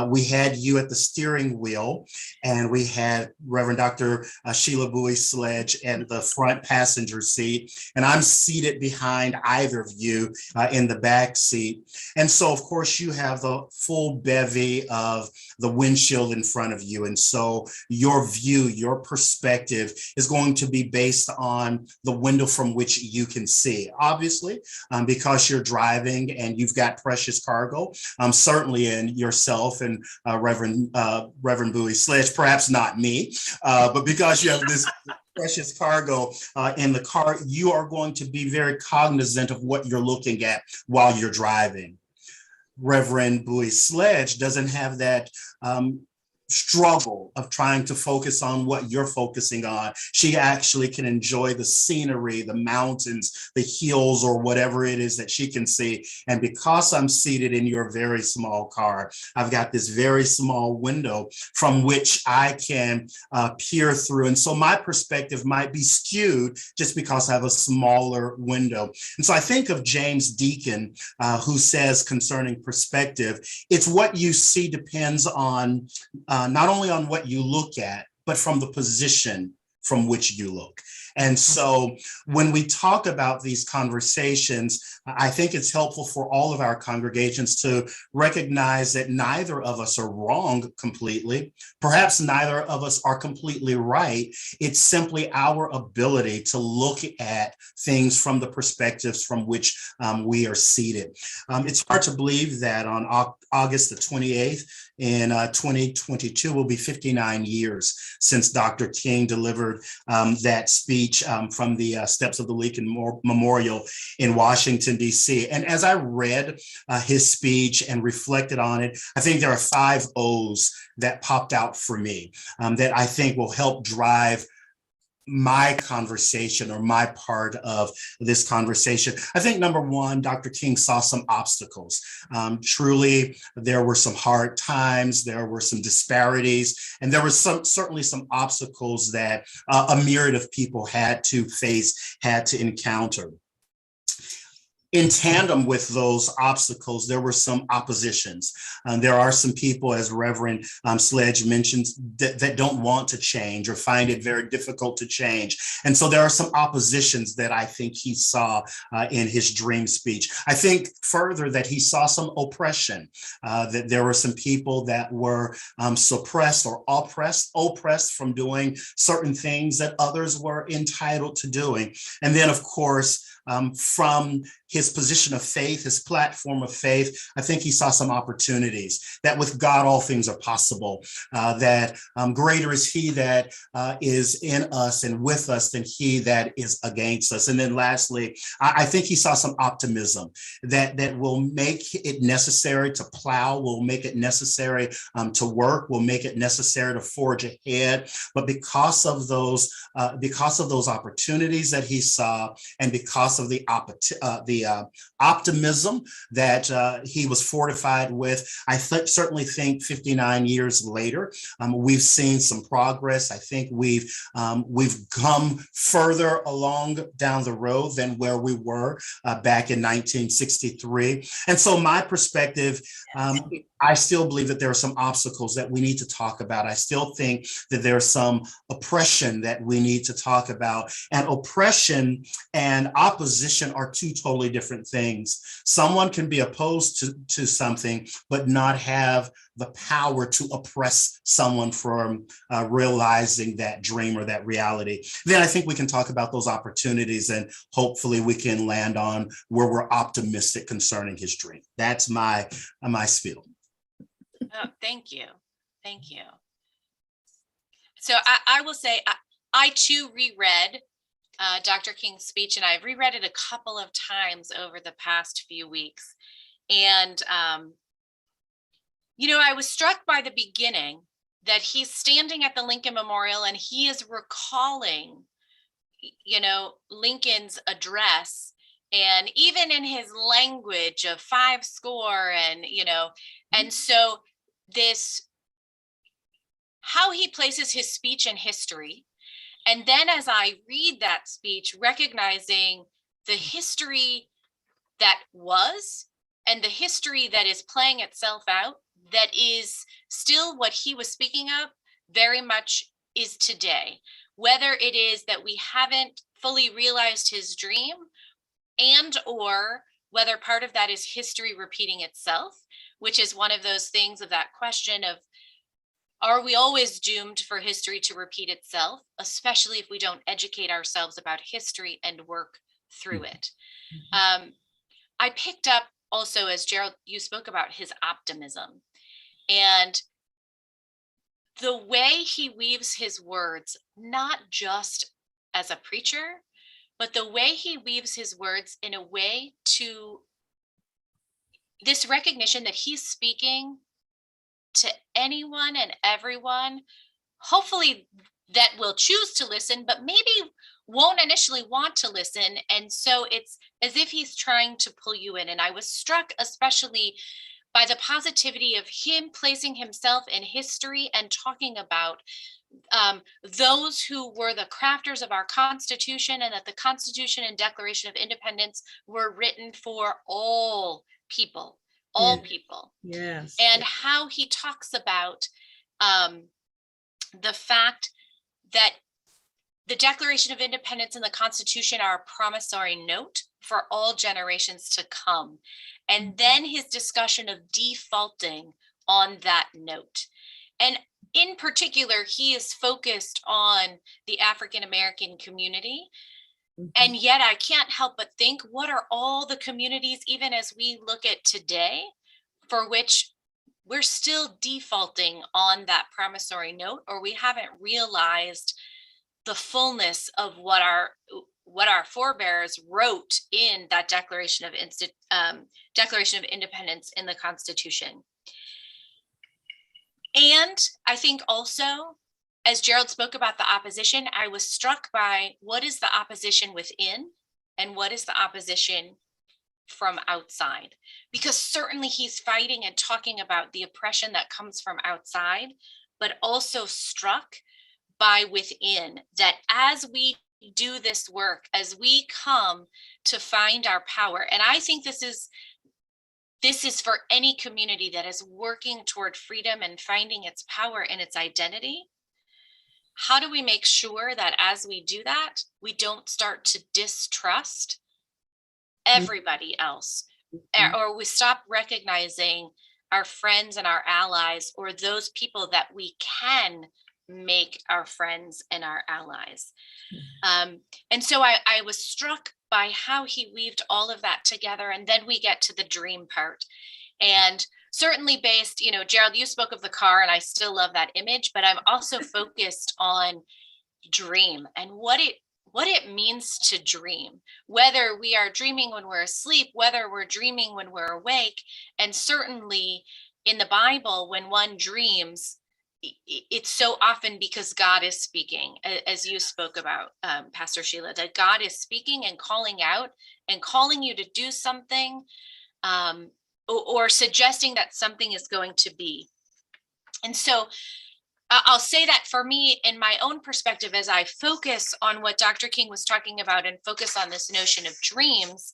[SPEAKER 5] we had you at the steering wheel, and we had Reverend Dr. Sheila Bowie Sledge at the front passenger seat, and I'm seated behind either of you in the back seat. And so, of course, you have the full bevy of the windshield in front of you. And so your view, your perspective is going to be based on the window from which you can see. Obviously, because you're driving and you've got precious cargo, certainly in yourself and Reverend Bowie Sledge, perhaps not me, but because you have this precious cargo in the car, you are going to be very cognizant of what you're looking at while you're driving. Reverend Bowie Sledge doesn't have that struggle of trying to focus on what you're focusing on. She actually can enjoy the scenery, the mountains, the hills, or whatever it is that she can see. And because I'm seated in your very small car, I've got this very small window from which I can peer through. And so my perspective might be skewed just because I have a smaller window. And so I think of James Deacon, who says concerning perspective, it's what you see depends on not only on what you look at, but from the position from which you look. And so when we talk about these conversations, I think it's helpful for all of our congregations to recognize that neither of us are wrong completely. Perhaps neither of us are completely right. It's simply our ability to look at things from the perspectives from which we are seated. It's hard to believe that on August the 28th in 2022 will be 59 years since Dr. King delivered that speech from the steps of the Lincoln Memorial in Washington, D.C. And as I read his speech and reflected on it, I think there are 5 O's that popped out for me that I think will help drive my conversation or my part of this conversation. I think number one, Dr. King saw some obstacles. Truly, there were some hard times, there were some disparities, and there were certainly some obstacles that a myriad of people had to face, had to encounter. In tandem with those obstacles, there were some oppositions. There are some people, as Reverend Sledge mentioned, that don't want to change or find it very difficult to change. And so there are some oppositions that I think he saw in his dream speech. I think further that he saw some oppression, that there were some people that were suppressed or oppressed from doing certain things that others were entitled to doing. And then, of course, from his position of faith, his platform of faith, I think he saw some opportunities that with God, all things are possible, that greater is he that is in us and with us than he that is against us. And then lastly, I think he saw some optimism that will make it necessary to plow, will make it necessary to work, will make it necessary to forge ahead. But because of those opportunities that he saw, and because of the optimism that he was fortified with, I certainly think 59 years later, we've seen some progress. I think we've come further along down the road than where we were back in 1963. And so my perspective, I still believe that there are some obstacles that we need to talk about. I still think that there's some oppression that we need to talk about. And oppression and opposition are two totally different things. Someone can be opposed to something, but not have the power to oppress someone from realizing that dream or that reality. Then I think we can talk about those opportunities, and hopefully we can land on where we're optimistic concerning his dream. That's my spiel.
[SPEAKER 3] Oh, thank you. Thank you. So I will say, I too reread Dr. King's speech, and I've reread it a couple of times over the past few weeks. And, I was struck by the beginning that he's standing at the Lincoln Memorial and he is recalling, Lincoln's address, and even in his language of 5 score and so how he places his speech in history. And then as I read that speech, recognizing the history that was and the history that is playing itself out, that is still what he was speaking of, very much is today. Whether it is that we haven't fully realized his dream, and or whether part of that is history repeating itself, which is one of those things of that question of, are we always doomed for history to repeat itself, especially if we don't educate ourselves about history and work through it? I picked up also, as Gerald, you spoke about his optimism and the way he weaves his words, not just as a preacher, but the way he weaves his words in a way to this recognition that he's speaking to anyone and everyone, hopefully that will choose to listen, but maybe won't initially want to listen. And so it's as if he's trying to pull you in. And I was struck especially by the positivity of him placing himself in history and talking about those who were the crafters of our Constitution, and that the Constitution and Declaration of Independence were written for all people. All people.
[SPEAKER 4] Yes.
[SPEAKER 3] And how he talks about the fact that the Declaration of Independence and the Constitution are a promissory note for all generations to come. And then his discussion of defaulting on that note. And in particular, he is focused on the African American community. And yet I can't help but think, what are all the communities, even as we look at today, for which we're still defaulting on that promissory note, or we haven't realized the fullness of what our forebears wrote in that Declaration of Independence in the Constitution. And I think also as Gerald spoke about the opposition, I was struck by what is the opposition within and what is the opposition from outside, because certainly he's fighting and talking about the oppression that comes from outside, but also struck by within, that as we do this work, as we come to find our power, and I think this is for any community that is working toward freedom and finding its power and its identity. How do we make sure that as we do that, we don't start to distrust everybody else, or we stop recognizing our friends and our allies, or those people that we can make our friends and our allies? And so I was struck by how he weaved all of that together. And then we get to the dream part. And certainly based, Gerald, you spoke of the car, and I still love that image, but I'm also focused on dream and what it means to dream, whether we are dreaming when we're asleep, whether we're dreaming when we're awake. And certainly in the Bible, when one dreams, it's so often because God is speaking, as you spoke about, Pastor Sheila, that God is speaking and calling out and calling you to do something, or suggesting that something is going to be. And so I'll say that for me, in my own perspective, as I focus on what Dr. King was talking about and focus on this notion of dreams,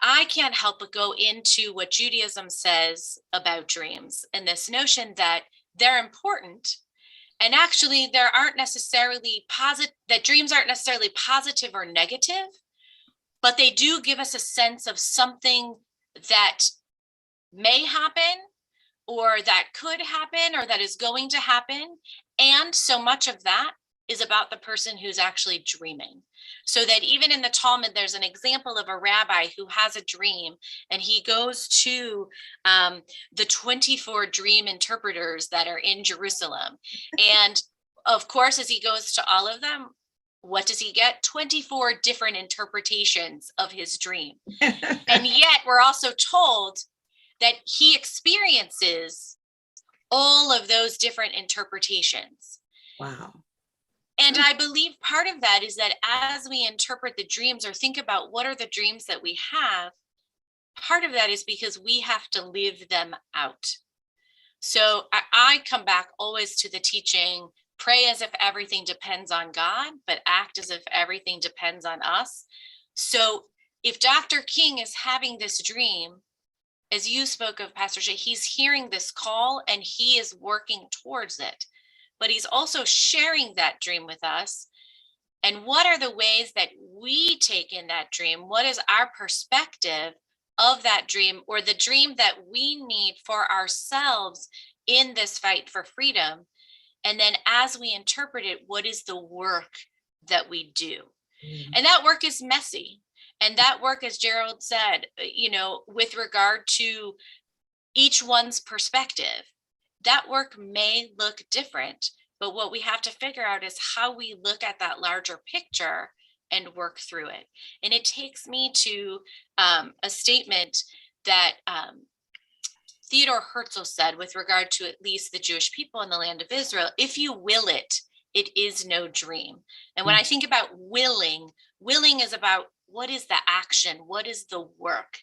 [SPEAKER 3] I can't help but go into what Judaism says about dreams, and this notion that they're important. And actually, there aren't necessarily that dreams aren't necessarily positive or negative, but they do give us a sense of something that may happen, or that could happen, or that is going to happen. And so much of that is about the person who's actually dreaming. So that even in the Talmud, there's an example of a rabbi who has a dream, and he goes to the 24 dream interpreters that are in Jerusalem. And of course, as he goes to all of them, what does he get? 24 different interpretations of his dream. And yet we're also told that he experiences all of those different interpretations.
[SPEAKER 4] Wow.
[SPEAKER 3] And I believe part of that is that as we interpret the dreams, or think about what are the dreams that we have, part of that is because we have to live them out. So I come back always to the teaching, pray as if everything depends on God, but act as if everything depends on us. So if Dr. King is having this dream, as you spoke of, Pastor Shay, he's hearing this call and he is working towards it, but he's also sharing that dream with us. And what are the ways that we take in that dream? What is our perspective of that dream, or the dream that we need for ourselves in this fight for freedom? And then as we interpret it, what is the work that we do? And that work is messy. And that work, as Gerald said, with regard to each one's perspective, that work may look different. But what we have to figure out is how we look at that larger picture and work through it. And it takes me to a statement that Theodore Herzl said with regard to at least the Jewish people in the land of Israel: if you will it, it is no dream. And when I think about willing is about what is the action, what is the work?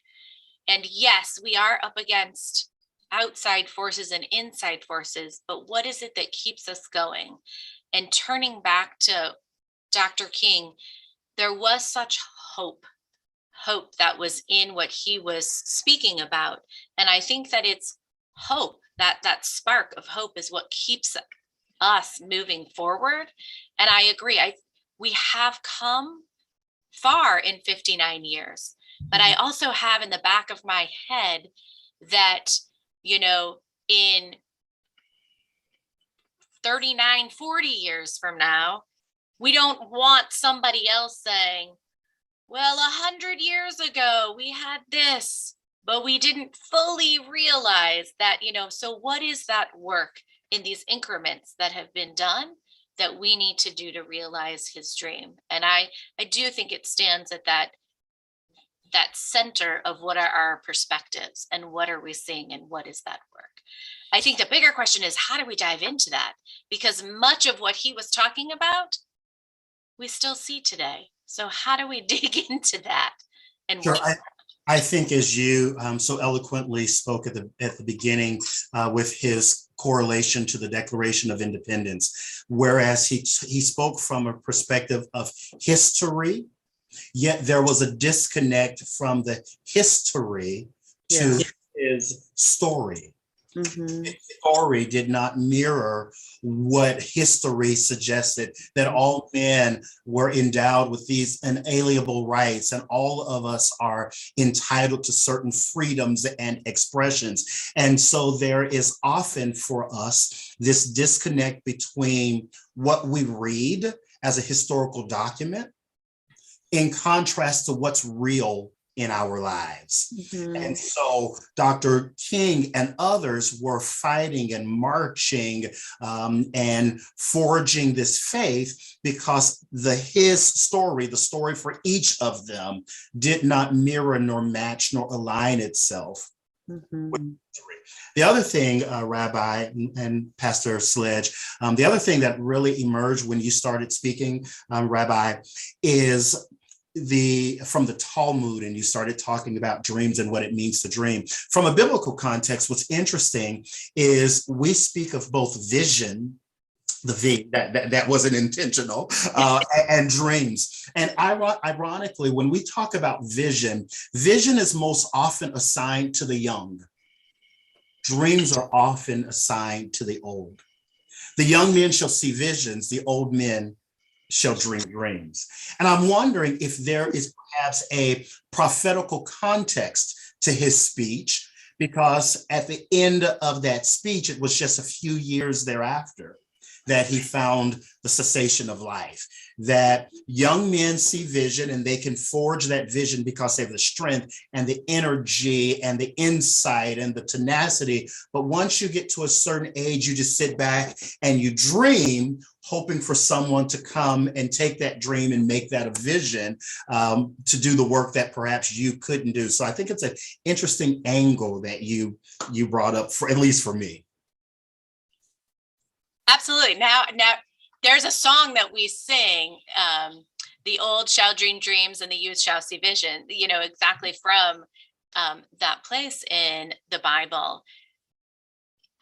[SPEAKER 3] And yes, we are up against outside forces and inside forces, but what is it that keeps us going? And turning back to Dr. King, there was such hope that was in what he was speaking about. And I think that it's hope, that spark of hope is what keeps us moving forward. And I agree, we have come far in 59 years, but I also have in the back of my head that, in 39, 40 years from now, we don't want somebody else saying, well, 100 years ago, we had this, but we didn't fully realize that, so what is that work in these increments that have been done that we need to do to realize his dream? And I do think it stands at that that center of what are our perspectives and what are we seeing and what is that work. I think the bigger question is, how do we dive into that? Because much of what he was talking about, we still see today. So how do we dig into that? And
[SPEAKER 5] Sure.
[SPEAKER 3] what
[SPEAKER 5] I think as you so eloquently spoke at the beginning with his correlation to the Declaration of Independence, whereas he spoke from a perspective of history, yet there was a disconnect from the history to his story.
[SPEAKER 4] Mhm.
[SPEAKER 5] His story did not mirror what history suggested, that all men were endowed with these inalienable rights and all of us are entitled to certain freedoms and expressions. And so there is often for us this disconnect between what we read as a historical document in contrast to what's real in our lives.
[SPEAKER 4] Mhm.
[SPEAKER 5] And so Dr. King and others were fighting and marching and forging this faith because his story, the story for each of them, did not mirror nor match nor align itself.
[SPEAKER 4] Mhm.
[SPEAKER 5] The other thing, Rabbi and Pastor Sledge, the other thing that really emerged when you started speaking, Rabbi, is from the Talmud, and you started talking about dreams and what it means to dream. From a biblical context, what's interesting is we speak of both vision, that wasn't intentional, and dreams. And ironically, when we talk about vision, vision is most often assigned to the young. Dreams are often assigned to the old. The young men shall see visions, the old men shall dream dreams. And I'm wondering if there is perhaps a prophetical context to his speech, because at the end of that speech, it was just a few years thereafter that he found the cessation of life, that young men see vision and they can forge that vision because they have the strength and the energy and the insight and the tenacity. But once you get to a certain age, you just sit back and you dream, hoping for someone to come and take that dream and make that a vision to do the work that perhaps you couldn't do. So I think it's an interesting angle that you brought up, for at least for me.
[SPEAKER 3] Absolutely. Now there's a song that we sing, the old shall dream dreams and the youth shall see vision, exactly from that place in the Bible.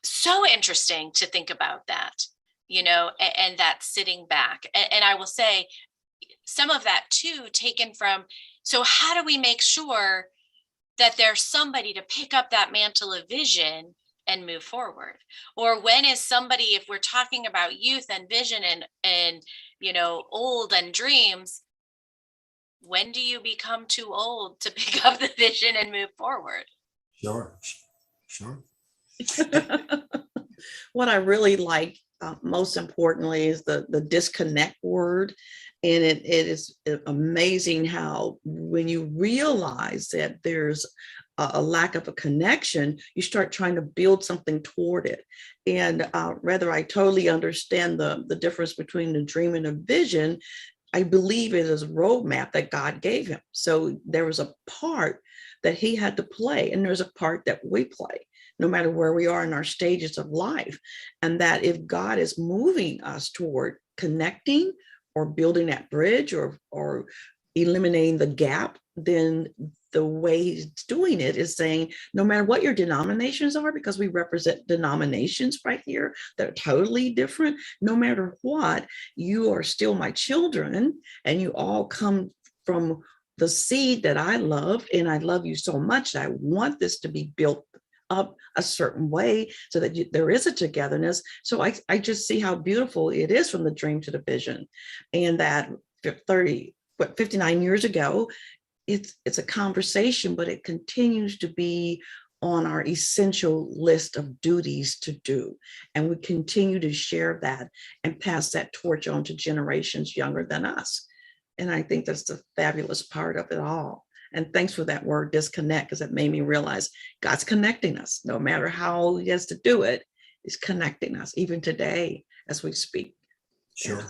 [SPEAKER 3] So interesting to think about that, and that sitting back. And I will say some of that too, taken from, so how do we make sure that there's somebody to pick up that mantle of vision and move forward? Or when is somebody, if we're talking about youth and vision and old and dreams, when do you become too old to pick up the vision and move forward?
[SPEAKER 5] Sure.
[SPEAKER 4] What I really like most importantly is the disconnect word. And it is amazing how when you realize that there's a lack of a connection, you start trying to build something toward it. And rather, I totally understand the difference between the dream and a vision. I believe it is a roadmap that God gave him. So there was a part that he had to play, and there's a part that we play, no matter where we are in our stages of life. And that if God is moving us toward connecting or building that bridge or eliminating the gap, then the way he's doing it is saying, no matter what your denominations are, because we represent denominations right here that are totally different, no matter what, you are still my children, and you all come from the seed that I love, and I love you so much that I want this to be built up a certain way so that there is a togetherness. So I just see how beautiful it is from the dream to the vision. And that 59 years ago, it's a conversation, but it continues to be on our essential list of duties to do. And we continue to share that and pass that torch on to generations younger than us. And I think that's the fabulous part of it all. And thanks for that word disconnect, because it made me realize God's connecting us. No matter how he has to do it, he's connecting us even today as we speak.
[SPEAKER 5] Sure.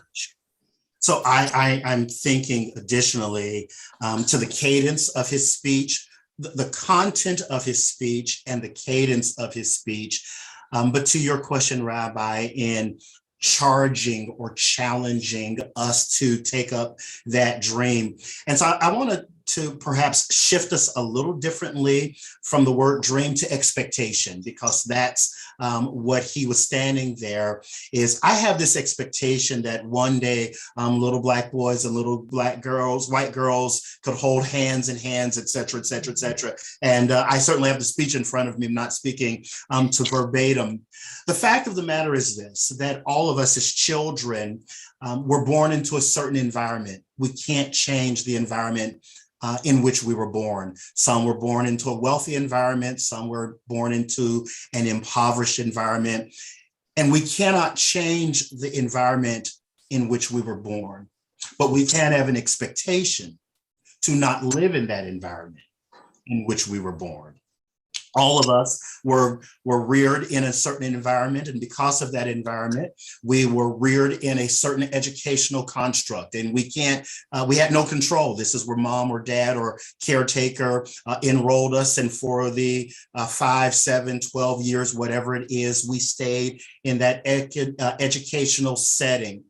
[SPEAKER 5] So I'm thinking additionally to the cadence of his speech, the content of his speech and the cadence of his speech. But to your question, Rabbi, in charging or challenging us to take up that dream. And so I wanted to perhaps shift us a little differently from the word dream to expectation, because that's what he was standing there is I have this expectation that one day little Black boys and little Black girls, white girls could hold hands in hands, et cetera, et cetera, et cetera. And I certainly have the speech in front of me. I'm not speaking to verbatim. The fact of the matter is this, that all of us as children were born into a certain environment. We can't change the environment in which we were born. Some were born into a wealthy environment, some were born into an impoverished environment, and we cannot change the environment in which we were born, but we can have an expectation to not live in that environment in which we were born. All of us were reared in a certain environment, and because of that environment, we were reared in a certain educational construct, and we had no control. This is where mom or dad or caretaker enrolled us, and for the 5, 7, 12 years, whatever it is, we stayed in that educational setting.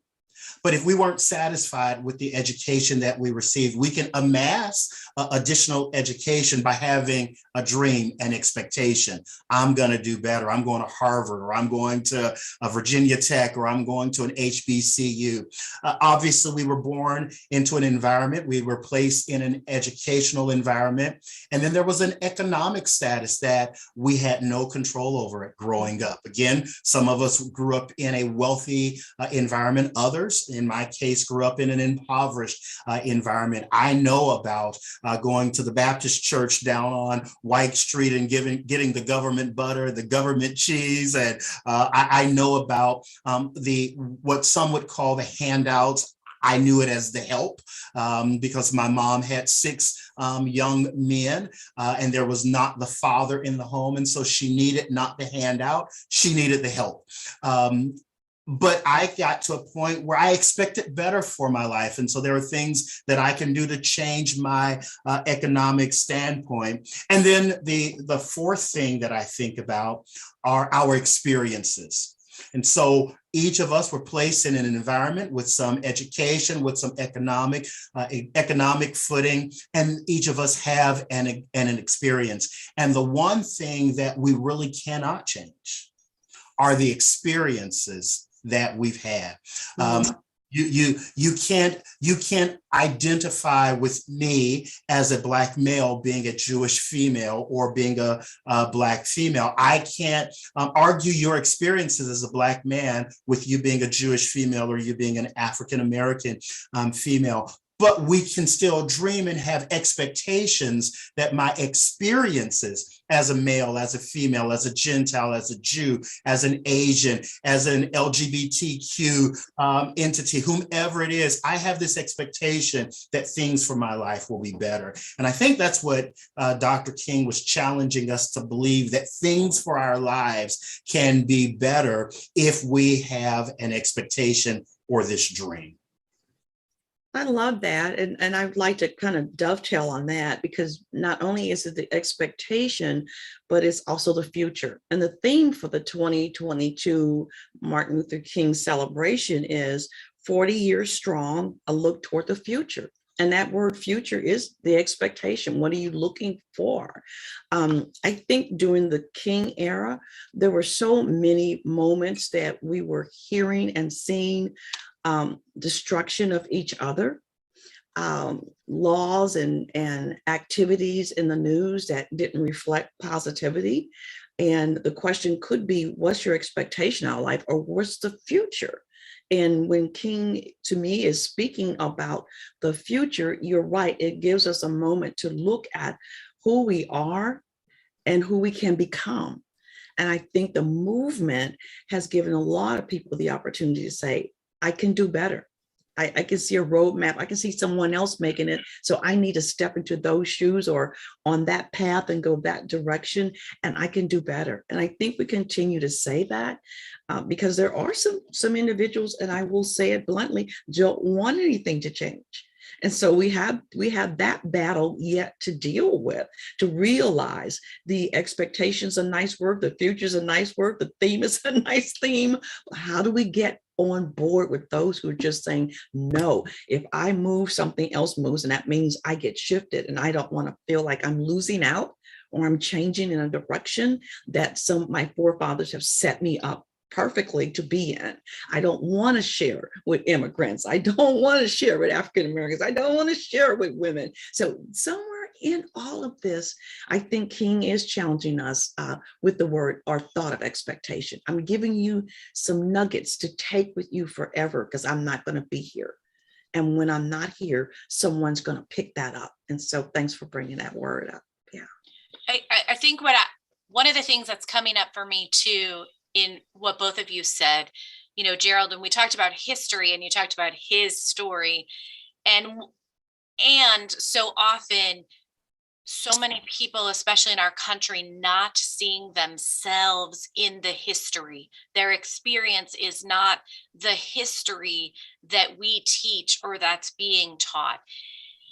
[SPEAKER 5] But if we weren't satisfied with the education that we received, we can amass additional education by having a dream and expectation. I'm going to do better. I'm going to Harvard, or I'm going to Virginia Tech, or I'm going to an HBCU. Obviously, we were born into an environment. We were placed in an educational environment. And then there was an economic status that we had no control over it growing up. Again, some of us grew up in a wealthy environment. Others, in my case, grew up in an impoverished environment. I know about going to the Baptist church down on White Street and getting the government butter, the government cheese. And I know about what some would call the handouts. I knew it as the help because my mom had 6 young men and there was not the father in the home. And so she needed not the handout, she needed the help. But I got to a point where I expected better for my life. And so there are things that I can do to change my economic standpoint. And then the fourth thing that I think about are our experiences. And so each of us were placed in an environment with some education, with some economic footing, and each of us have an experience. And the one thing that we really cannot change are the experiences that we've had. You can't identify with me as a Black male being a Jewish female or being a Black female. I can't argue your experiences as a Black man with you being a Jewish female or you being an African American female. But we can still dream and have expectations that my experiences as a male, as a female, as a Gentile, as a Jew, as an Asian, as an LGBTQ entity, whomever it is, I have this expectation that things for my life will be better. And I think that's what Dr. King was challenging us to believe, that things for our lives can be better if we have an expectation or this dream.
[SPEAKER 4] I love that. And I'd like to kind of dovetail on that, because not only is it the expectation, but it's also the future. And the theme for the 2022 Martin Luther King celebration is 40 years strong, a look toward the future. And that word future is the expectation. What are you looking for? I think during the King era, there were so many moments that we were hearing and seeing destruction of each other, laws and activities in the news that didn't reflect positivity. And the question could be, what's your expectation of life, or what's the future? And when King, to me, is speaking about the future, you're right. It gives us a moment to look at who we are and who we can become. And I think the movement has given a lot of people the opportunity to say, I can do better. I can see a roadmap. I can see someone else making it. So I need to step into those shoes or on that path and go that direction, and I can do better. And I think we continue to say that because there are some individuals, and I will say it bluntly, don't want anything to change. And so we have that battle yet to deal with, to realize the expectation's a nice word, the future's a nice word, the theme is a nice theme. How do we get on board with those who are just saying, no, if I move, something else moves, and that means I get shifted, and I don't want to feel like I'm losing out or I'm changing in a direction that some of my forefathers have set me up perfectly to be in. I don't want to share with immigrants. I don't want to share with African Americans. I don't want to share with women. So somewhere in all of this, I think King is challenging us with the word or thought of expectation. I'm giving you some nuggets to take with you forever because I'm not going to be here. And when I'm not here, someone's going to pick that up. And so thanks for bringing that word up. Yeah.
[SPEAKER 3] I think one of the things that's coming up for me too, in what both of you said, Gerald, when we talked about history and you talked about his story, and so often, so many people, especially in our country, not seeing themselves in the history. Their experience is not the history that we teach or that's being taught.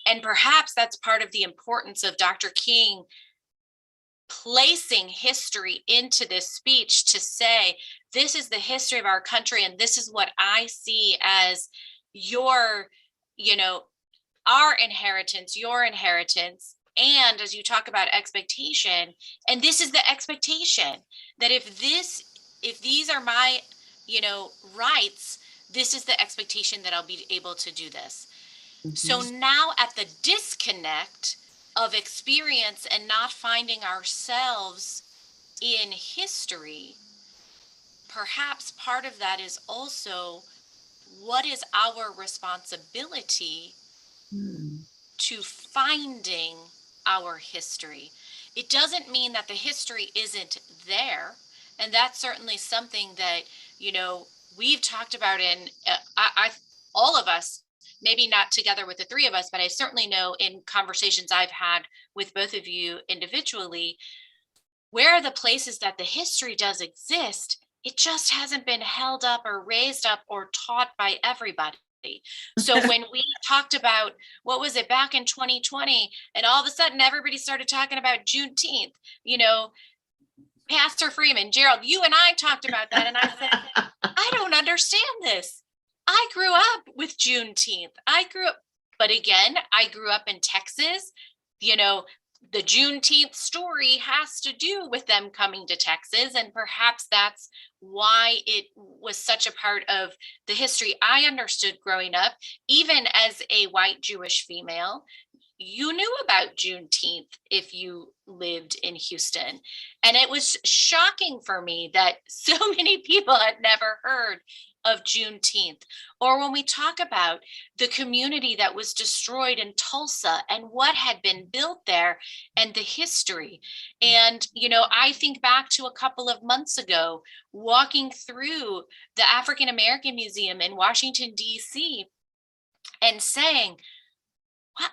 [SPEAKER 3] And perhaps that's part of the importance of Dr. King placing history into this speech to say, this is the history of our country, and this is what I see as your, our inheritance, your inheritance. And as you talk about expectation, and this is the expectation that if these are my, rights, this is the expectation that I'll be able to do this. Mm-hmm. So now at the disconnect of experience and not finding ourselves in history, perhaps part of that is also what is our responsibility to finding our history. It doesn't mean that the history isn't there, and that's certainly something that we've talked about in all of us, maybe not together with the three of us, but I certainly know in conversations I've had with both of you individually, where are the places that the history does exist, it just hasn't been held up or raised up or taught by everybody. So when we talked about, what was it, back in 2020, and all of a sudden everybody started talking about Juneteenth, Pastor Freeman, Gerald, you and I talked about that, and I said, I don't understand this. I grew up with Juneteenth. But again, I grew up in Texas. The Juneteenth story has to do with them coming to Texas, and perhaps that's why it was such a part of the history I understood growing up. Even as a white Jewish female, you knew about Juneteenth if you lived in Houston. And it was shocking for me that so many people had never heard of Juneteenth. Or when we talk about the community that was destroyed in Tulsa and what had been built there and the history. And, I think back to a couple of months ago, walking through the African American Museum in Washington, D.C., and saying, what?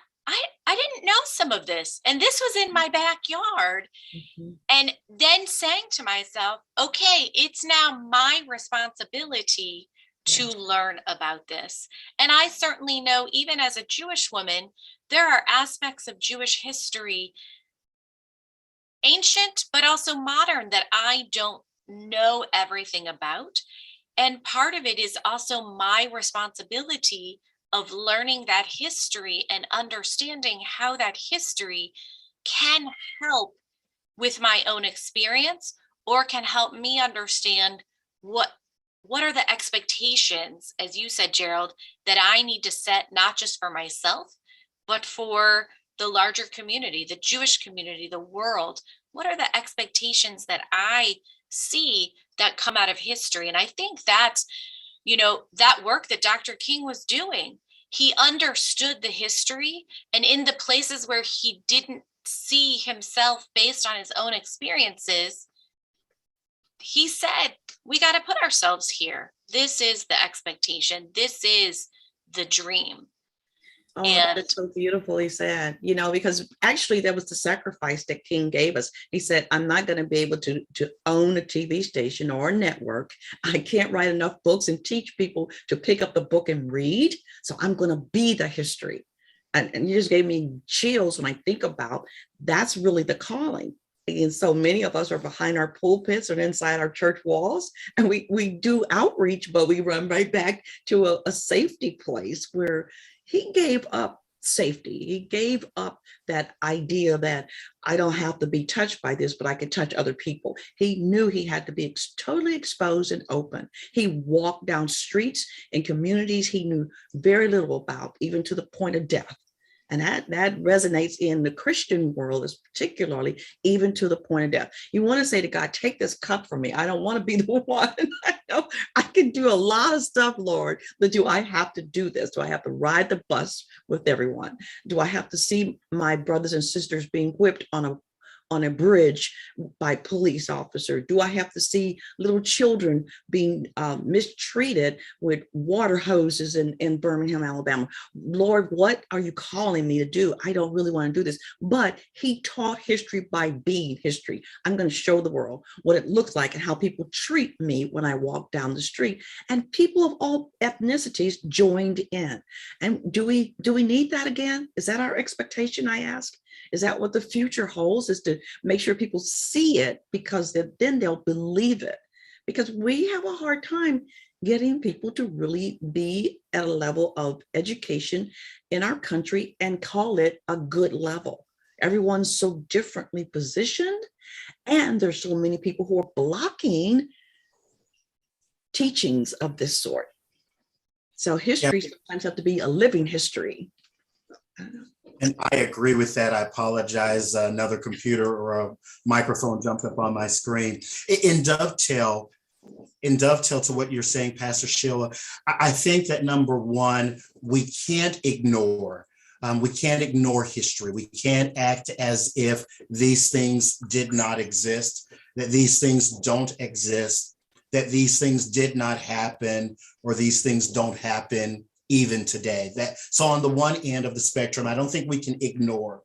[SPEAKER 3] I didn't know some of this. And this was in my backyard. Mm-hmm. And then saying to myself, okay, it's now my responsibility to learn about this. And I certainly know, even as a Jewish woman, there are aspects of Jewish history, ancient, but also modern, that I don't know everything about. And part of it is also my responsibility of learning that history and understanding how that history can help with my own experience, or can help me understand what are the expectations, as you said, Gerald, that I need to set, not just for myself, but for the larger community, the Jewish community, the world. What are the expectations that I see that come out of history? And I think that's, that work that Dr. King was doing. He understood the history, and in the places where he didn't see himself based on his own experiences, he said, we got to put ourselves here. This is the expectation. This is the dream.
[SPEAKER 4] Oh,
[SPEAKER 3] And
[SPEAKER 4] that's so beautifully said, because actually that was the sacrifice that King gave us. He said, I'm not going to be able to own a TV station or a network. I can't write enough books and teach people to pick up the book and read. So I'm going to be the history. And you just gave me chills when I think about that's really the calling. And so many of us are behind our pulpits or inside our church walls, and we do outreach, but we run right back to a safety place where he gave up safety. He gave up that idea that I don't have to be touched by this, but I can touch other people. He knew he had to be totally exposed and open. He walked down streets in communities he knew very little about, even to the point of death. And that resonates in the Christian world, is particularly even to the point of death. You want to say to God, take this cup from me. I don't want to be the one. I know I can do a lot of stuff, Lord, but do I have to do this? Do I have to ride the bus with everyone? Do I have to see my brothers and sisters being whipped on a bridge by police officer? Do I have to see little children being mistreated with water hoses in Birmingham, Alabama? Lord, what are you calling me to do? I don't really want to do this. But he taught history by being history. I'm going to show the world what it looks like and how people treat me when I walk down the street. And people of all ethnicities joined in. And do we need that again? Is that our expectation, I ask? Is that what the future holds, is to make sure people see it, because then they'll believe it? Because we have a hard time getting people to really be at a level of education in our country and call it a good level. Everyone's so differently positioned, and there's so many people who are blocking teachings of this sort. So history sometimes have to be a living history.
[SPEAKER 5] And I agree with that. I apologize. Another computer or a microphone jumped up on my screen. In dovetail to what you're saying, Pastor Sheila, I think that number one, we can't ignore history. We can't act as if these things did not exist, that these things don't exist, that these things did not happen, or these things don't happen even today. So on the one end of the spectrum, I don't think we can ignore.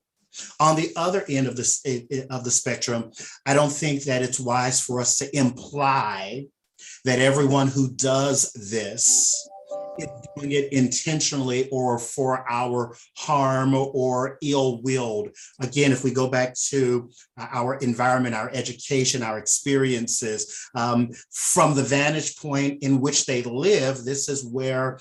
[SPEAKER 5] On the other end of the spectrum, I don't think that it's wise for us to imply that everyone who does this is doing it intentionally or for our harm or ill-willed. Again, if we go back to our environment, our education, our experiences, from the vantage point in which they live, this is where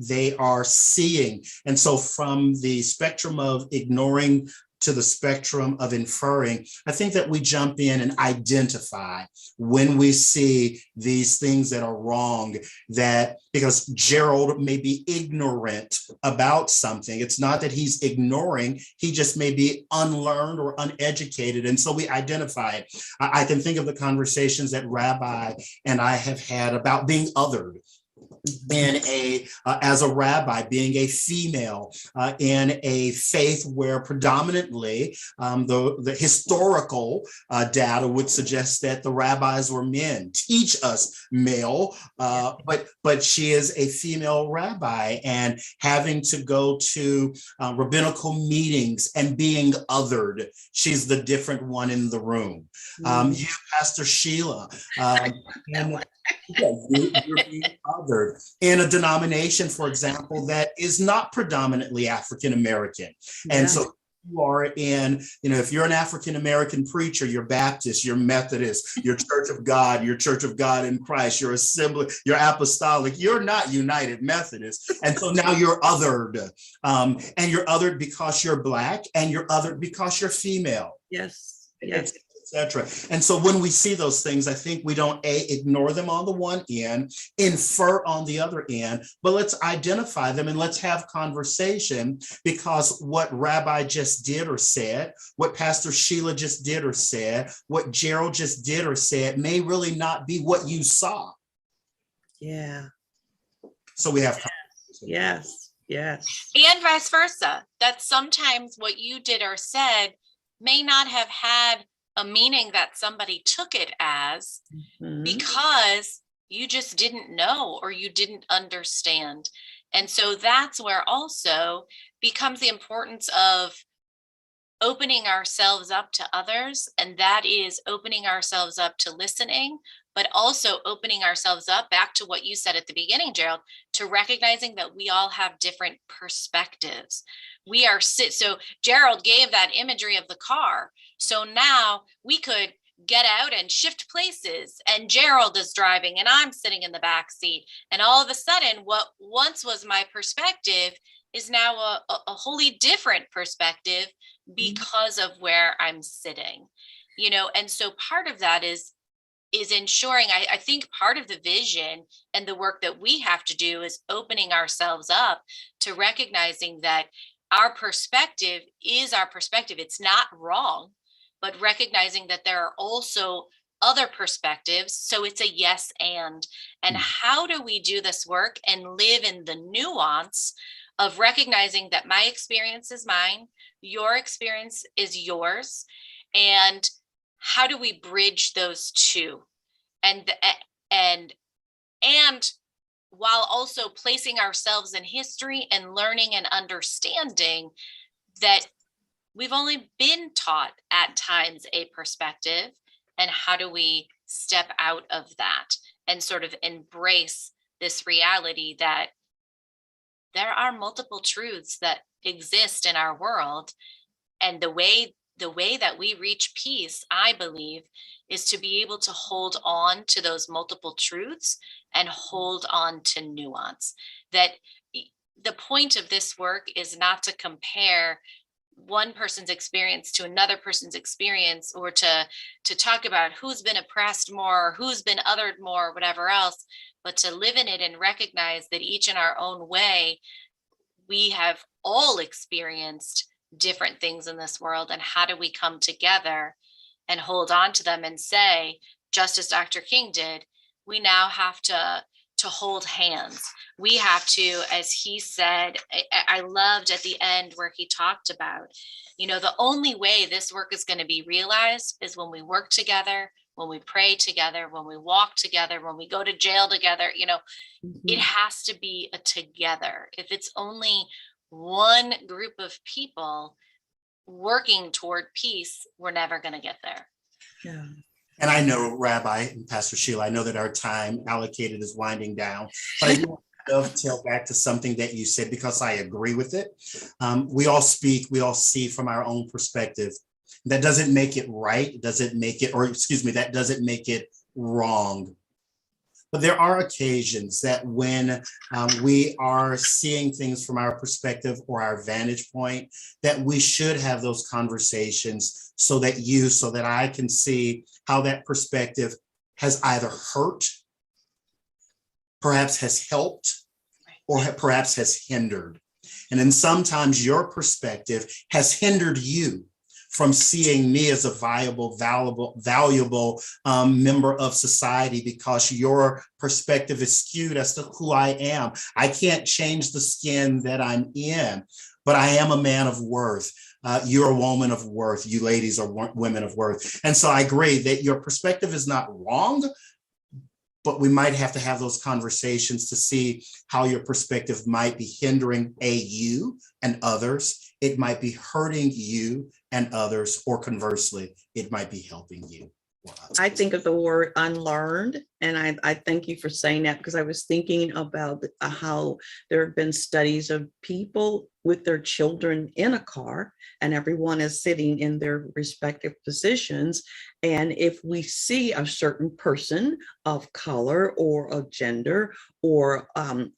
[SPEAKER 5] they are seeing. And so from the spectrum of ignoring to the spectrum of inferring, I think that we jump in and identify when we see these things that are wrong, that because Gerald may be ignorant about something, it's not that he's ignoring, he just may be unlearned or uneducated. And so we identify it. I can think of the conversations that Rabbi and I have had about being othered. As a rabbi, being a female in a faith where predominantly the historical data would suggest that the rabbis were men. Teach us, male, but she is a female rabbi, and having to go to rabbinical meetings and being othered. She's the different one in the room. You, Pastor Sheila, you're being othered in a denomination, for example, that is not predominantly African American. And so you are in, if you're an African American preacher, you're Baptist, you're Methodist, you're Church of God in Christ, you're Assembly, you're Apostolic, you're not United Methodist. And so now you're othered. And you're othered because you're Black, and you're othered because you're female.
[SPEAKER 4] Yes.
[SPEAKER 5] Etc. And so when we see those things, I think we don't ignore them on the one end, infer on the other end, but let's identify them and let's have conversation, because what Rabbi just did or said, what Pastor Sheila just did or said, what Gerald just did or said may really not be what you saw.
[SPEAKER 4] Yeah.
[SPEAKER 5] So we have
[SPEAKER 4] Yes.
[SPEAKER 3] And vice versa, that sometimes what you did or said may not have had a meaning that somebody took it as, because you just didn't know or you didn't understand. And so that's where also becomes the importance of opening ourselves up to others. And that is opening ourselves up to listening, but also opening ourselves up, back to what you said at the beginning, Gerald, to recognizing that we all have different perspectives. So Gerald gave that imagery of the car. So now we could get out and shift places, and Gerald is driving and I'm sitting in the back seat. And all of a sudden, what once was my perspective is now a wholly different perspective because of where I'm sitting, and so part of that is ensuring, I think part of the vision and the work that we have to do is opening ourselves up to recognizing that our perspective is our perspective. It's not wrong, but recognizing that there are also other perspectives. So it's a yes and how do we do this work and live in the nuance of recognizing that my experience is mine, your experience is yours, and how do we bridge those two? And while also placing ourselves in history and learning and understanding that we've only been taught at times a perspective, and how do we step out of that and sort of embrace this reality that there are multiple truths that exist in our world. And the way that we reach peace, I believe, is to be able to hold on to those multiple truths and hold on to nuance. That the point of this work is not to compare one person's experience to another person's experience, or to talk about who's been oppressed more, or who's been othered more, or whatever else, but to live in it and recognize that each in our own way, we have all experienced different things in this world. And how do we come together and hold on to them and say, just as Dr. King did, we now have to hold hands. We have to, as he said, I loved at the end where he talked about, the only way this work is going to be realized is when we work together, when we pray together, when we walk together, when we go to jail together. It has to be a together. If it's only one group of people working toward peace, we're never going to get there.
[SPEAKER 4] Yeah.
[SPEAKER 5] And I know, Rabbi and Pastor Sheila, I know that our time allocated is winding down, but I do want to dovetail back to something that you said, because I agree with it. We all speak, we all see from our own perspective. That doesn't make it right, that doesn't make it wrong. But there are occasions that when we are seeing things from our perspective or our vantage point, that we should have those conversations so that I can see how that perspective has either hurt, perhaps has helped, or perhaps has hindered. And then sometimes your perspective has hindered you from seeing me as a valuable member of society, because your perspective is skewed as to who I am. I can't change the skin that I'm in, but I am a man of worth. You're a woman of worth. You ladies are women of worth. And so I agree that your perspective is not wrong, but we might have to have those conversations to see how your perspective might be hindering you and others. It might be hurting you and others, or conversely, it might be helping you.
[SPEAKER 4] I think of the word unlearned, and I thank you for saying that, because I was thinking about how there have been studies of people with their children in a car, and everyone is sitting in their respective positions. And if we see a certain person of color or of gender or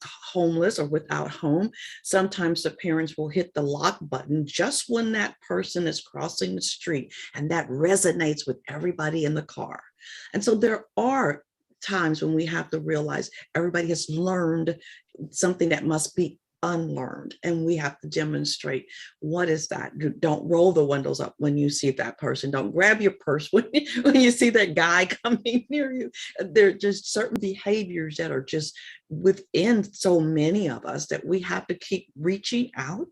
[SPEAKER 4] homeless or without home, sometimes the parents will hit the lock button just when that person is crossing the street, and that resonates with everybody in the car. And so there are times when we have to realize everybody has learned something that must be unlearned, and we have to demonstrate what is that. Don't roll the windows up when you see that person. Don't grab your purse when you see that guy coming near you. There are just certain behaviors that are just within so many of us that we have to keep reaching out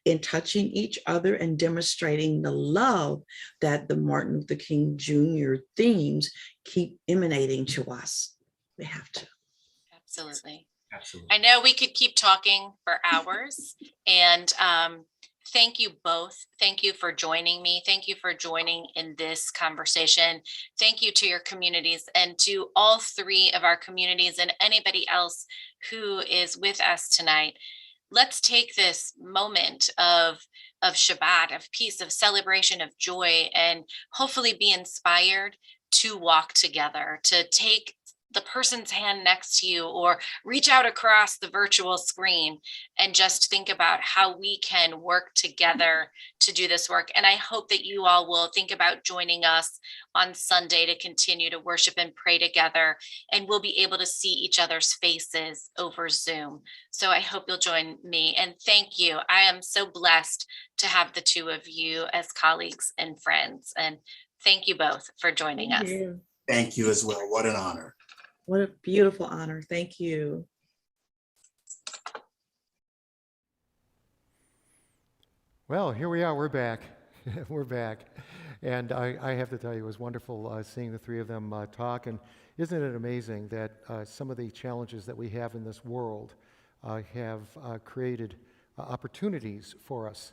[SPEAKER 4] and touching each other and demonstrating the love that the Martin Luther King Jr. themes keep emanating to us. We have to.
[SPEAKER 3] Absolutely.
[SPEAKER 5] Absolutely.
[SPEAKER 3] I know we could keep talking for hours, and thank you both. Thank you for joining me. Thank you for joining in this conversation. Thank you to your communities and to all three of our communities and anybody else who is with us tonight. Let's take this moment of Shabbat, of peace, of celebration, of joy, and hopefully be inspired to walk together, to take the person's hand next to you or reach out across the virtual screen and just think about how we can work together to do this work. And I hope that you all will think about joining us on Sunday to continue to worship and pray together, and we'll be able to see each other's faces over Zoom. So I hope you'll join me, and thank you. I am so blessed to have the two of you as colleagues and friends, and thank you both for joining us.
[SPEAKER 5] Thank you as well. What an honor.
[SPEAKER 4] What a beautiful honor. Thank you.
[SPEAKER 1] Well, here we are. We're back. We're back. And I have to tell you, it was wonderful seeing the three of them talk. And isn't it amazing that some of the challenges that we have in this world have created opportunities for us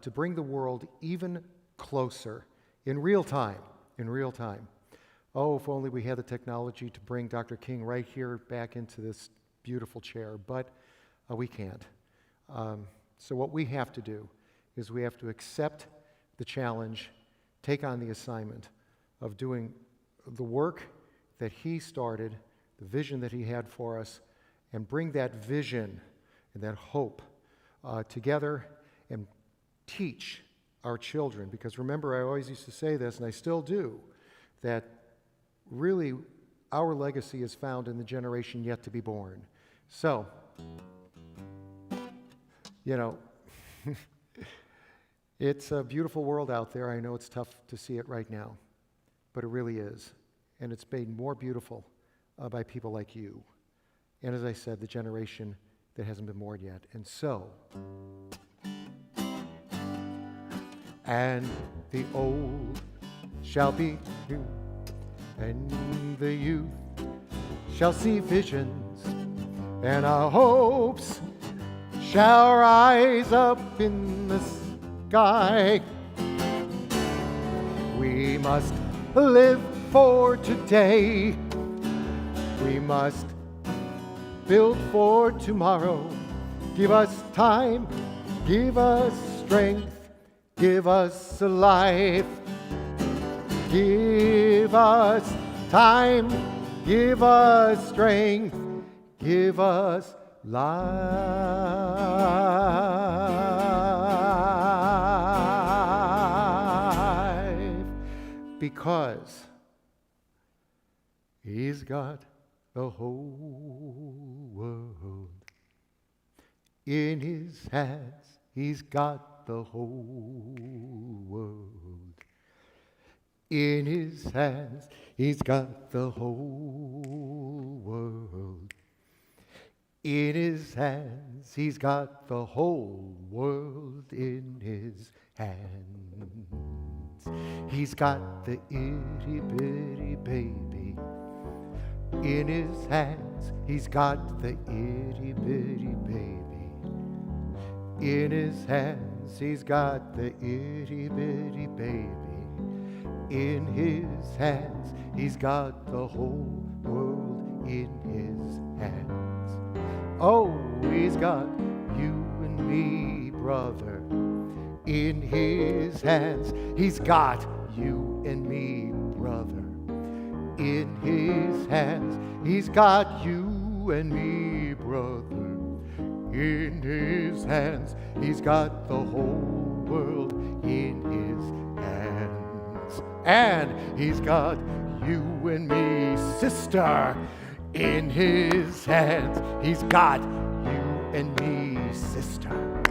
[SPEAKER 1] to bring the world even closer in real time, Oh, if only we had the technology to bring Dr. King right here back into this beautiful chair, but we can't. So what we have to do is we have to accept the challenge, take on the assignment of doing the work that he started, the vision that he had for us, and bring that vision and that hope together and teach our children. Because remember, I always used to say this, and I still do, that really our legacy is found in the generation yet to be born. So, it's a beautiful world out there. I know it's tough to see it right now, but it really is. And it's made more beautiful by people like you. And as I said, the generation that hasn't been born yet. And so, and the old shall be new, and the youth shall see visions, and our hopes shall rise up in the sky. We must live for today. We must build for tomorrow. Give us time, give us strength, give us a life. Give us time, give us strength, give us life. Because he's got the whole world in his hands. He's got the whole world in his hands. He's got the whole world in his hands. He's got the whole world in his hands. He's got the itty bitty baby in his hands. He's got the itty bitty baby in his hands. He's got the itty bitty baby in his hands. He's got the whole world in his hands. Oh, he's got you and me, brother, in his hands. He's got you and me, brother, in his hands. He's got you and me, brother, in his hands. He's got the whole world in his hands. And he's got you and me, sister, in his hands. He's got you and me, sister,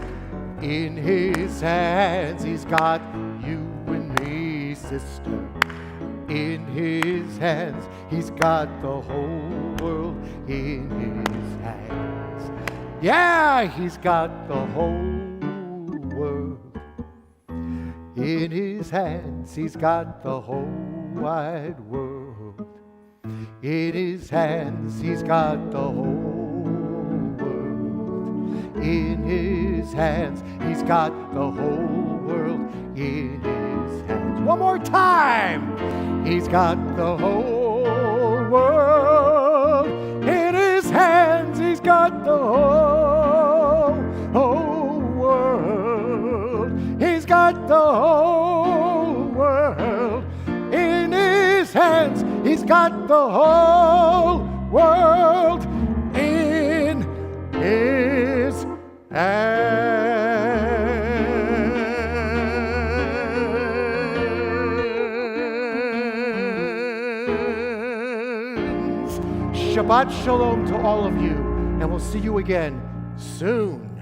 [SPEAKER 1] in his hands. He's got you and me, sister, in his hands. He's got the whole world in his hands. Yeah, he's got the whole world in his hands. He's got the whole wide world in his hands. He's got the whole in his hands. He's got the whole world in his hands. One more time. He's got the whole world in his hands. He's got the whole world. He's got the whole world in his hands. He's got the whole world in his hands. Shabbat Shalom to all of you, and we'll see you again soon.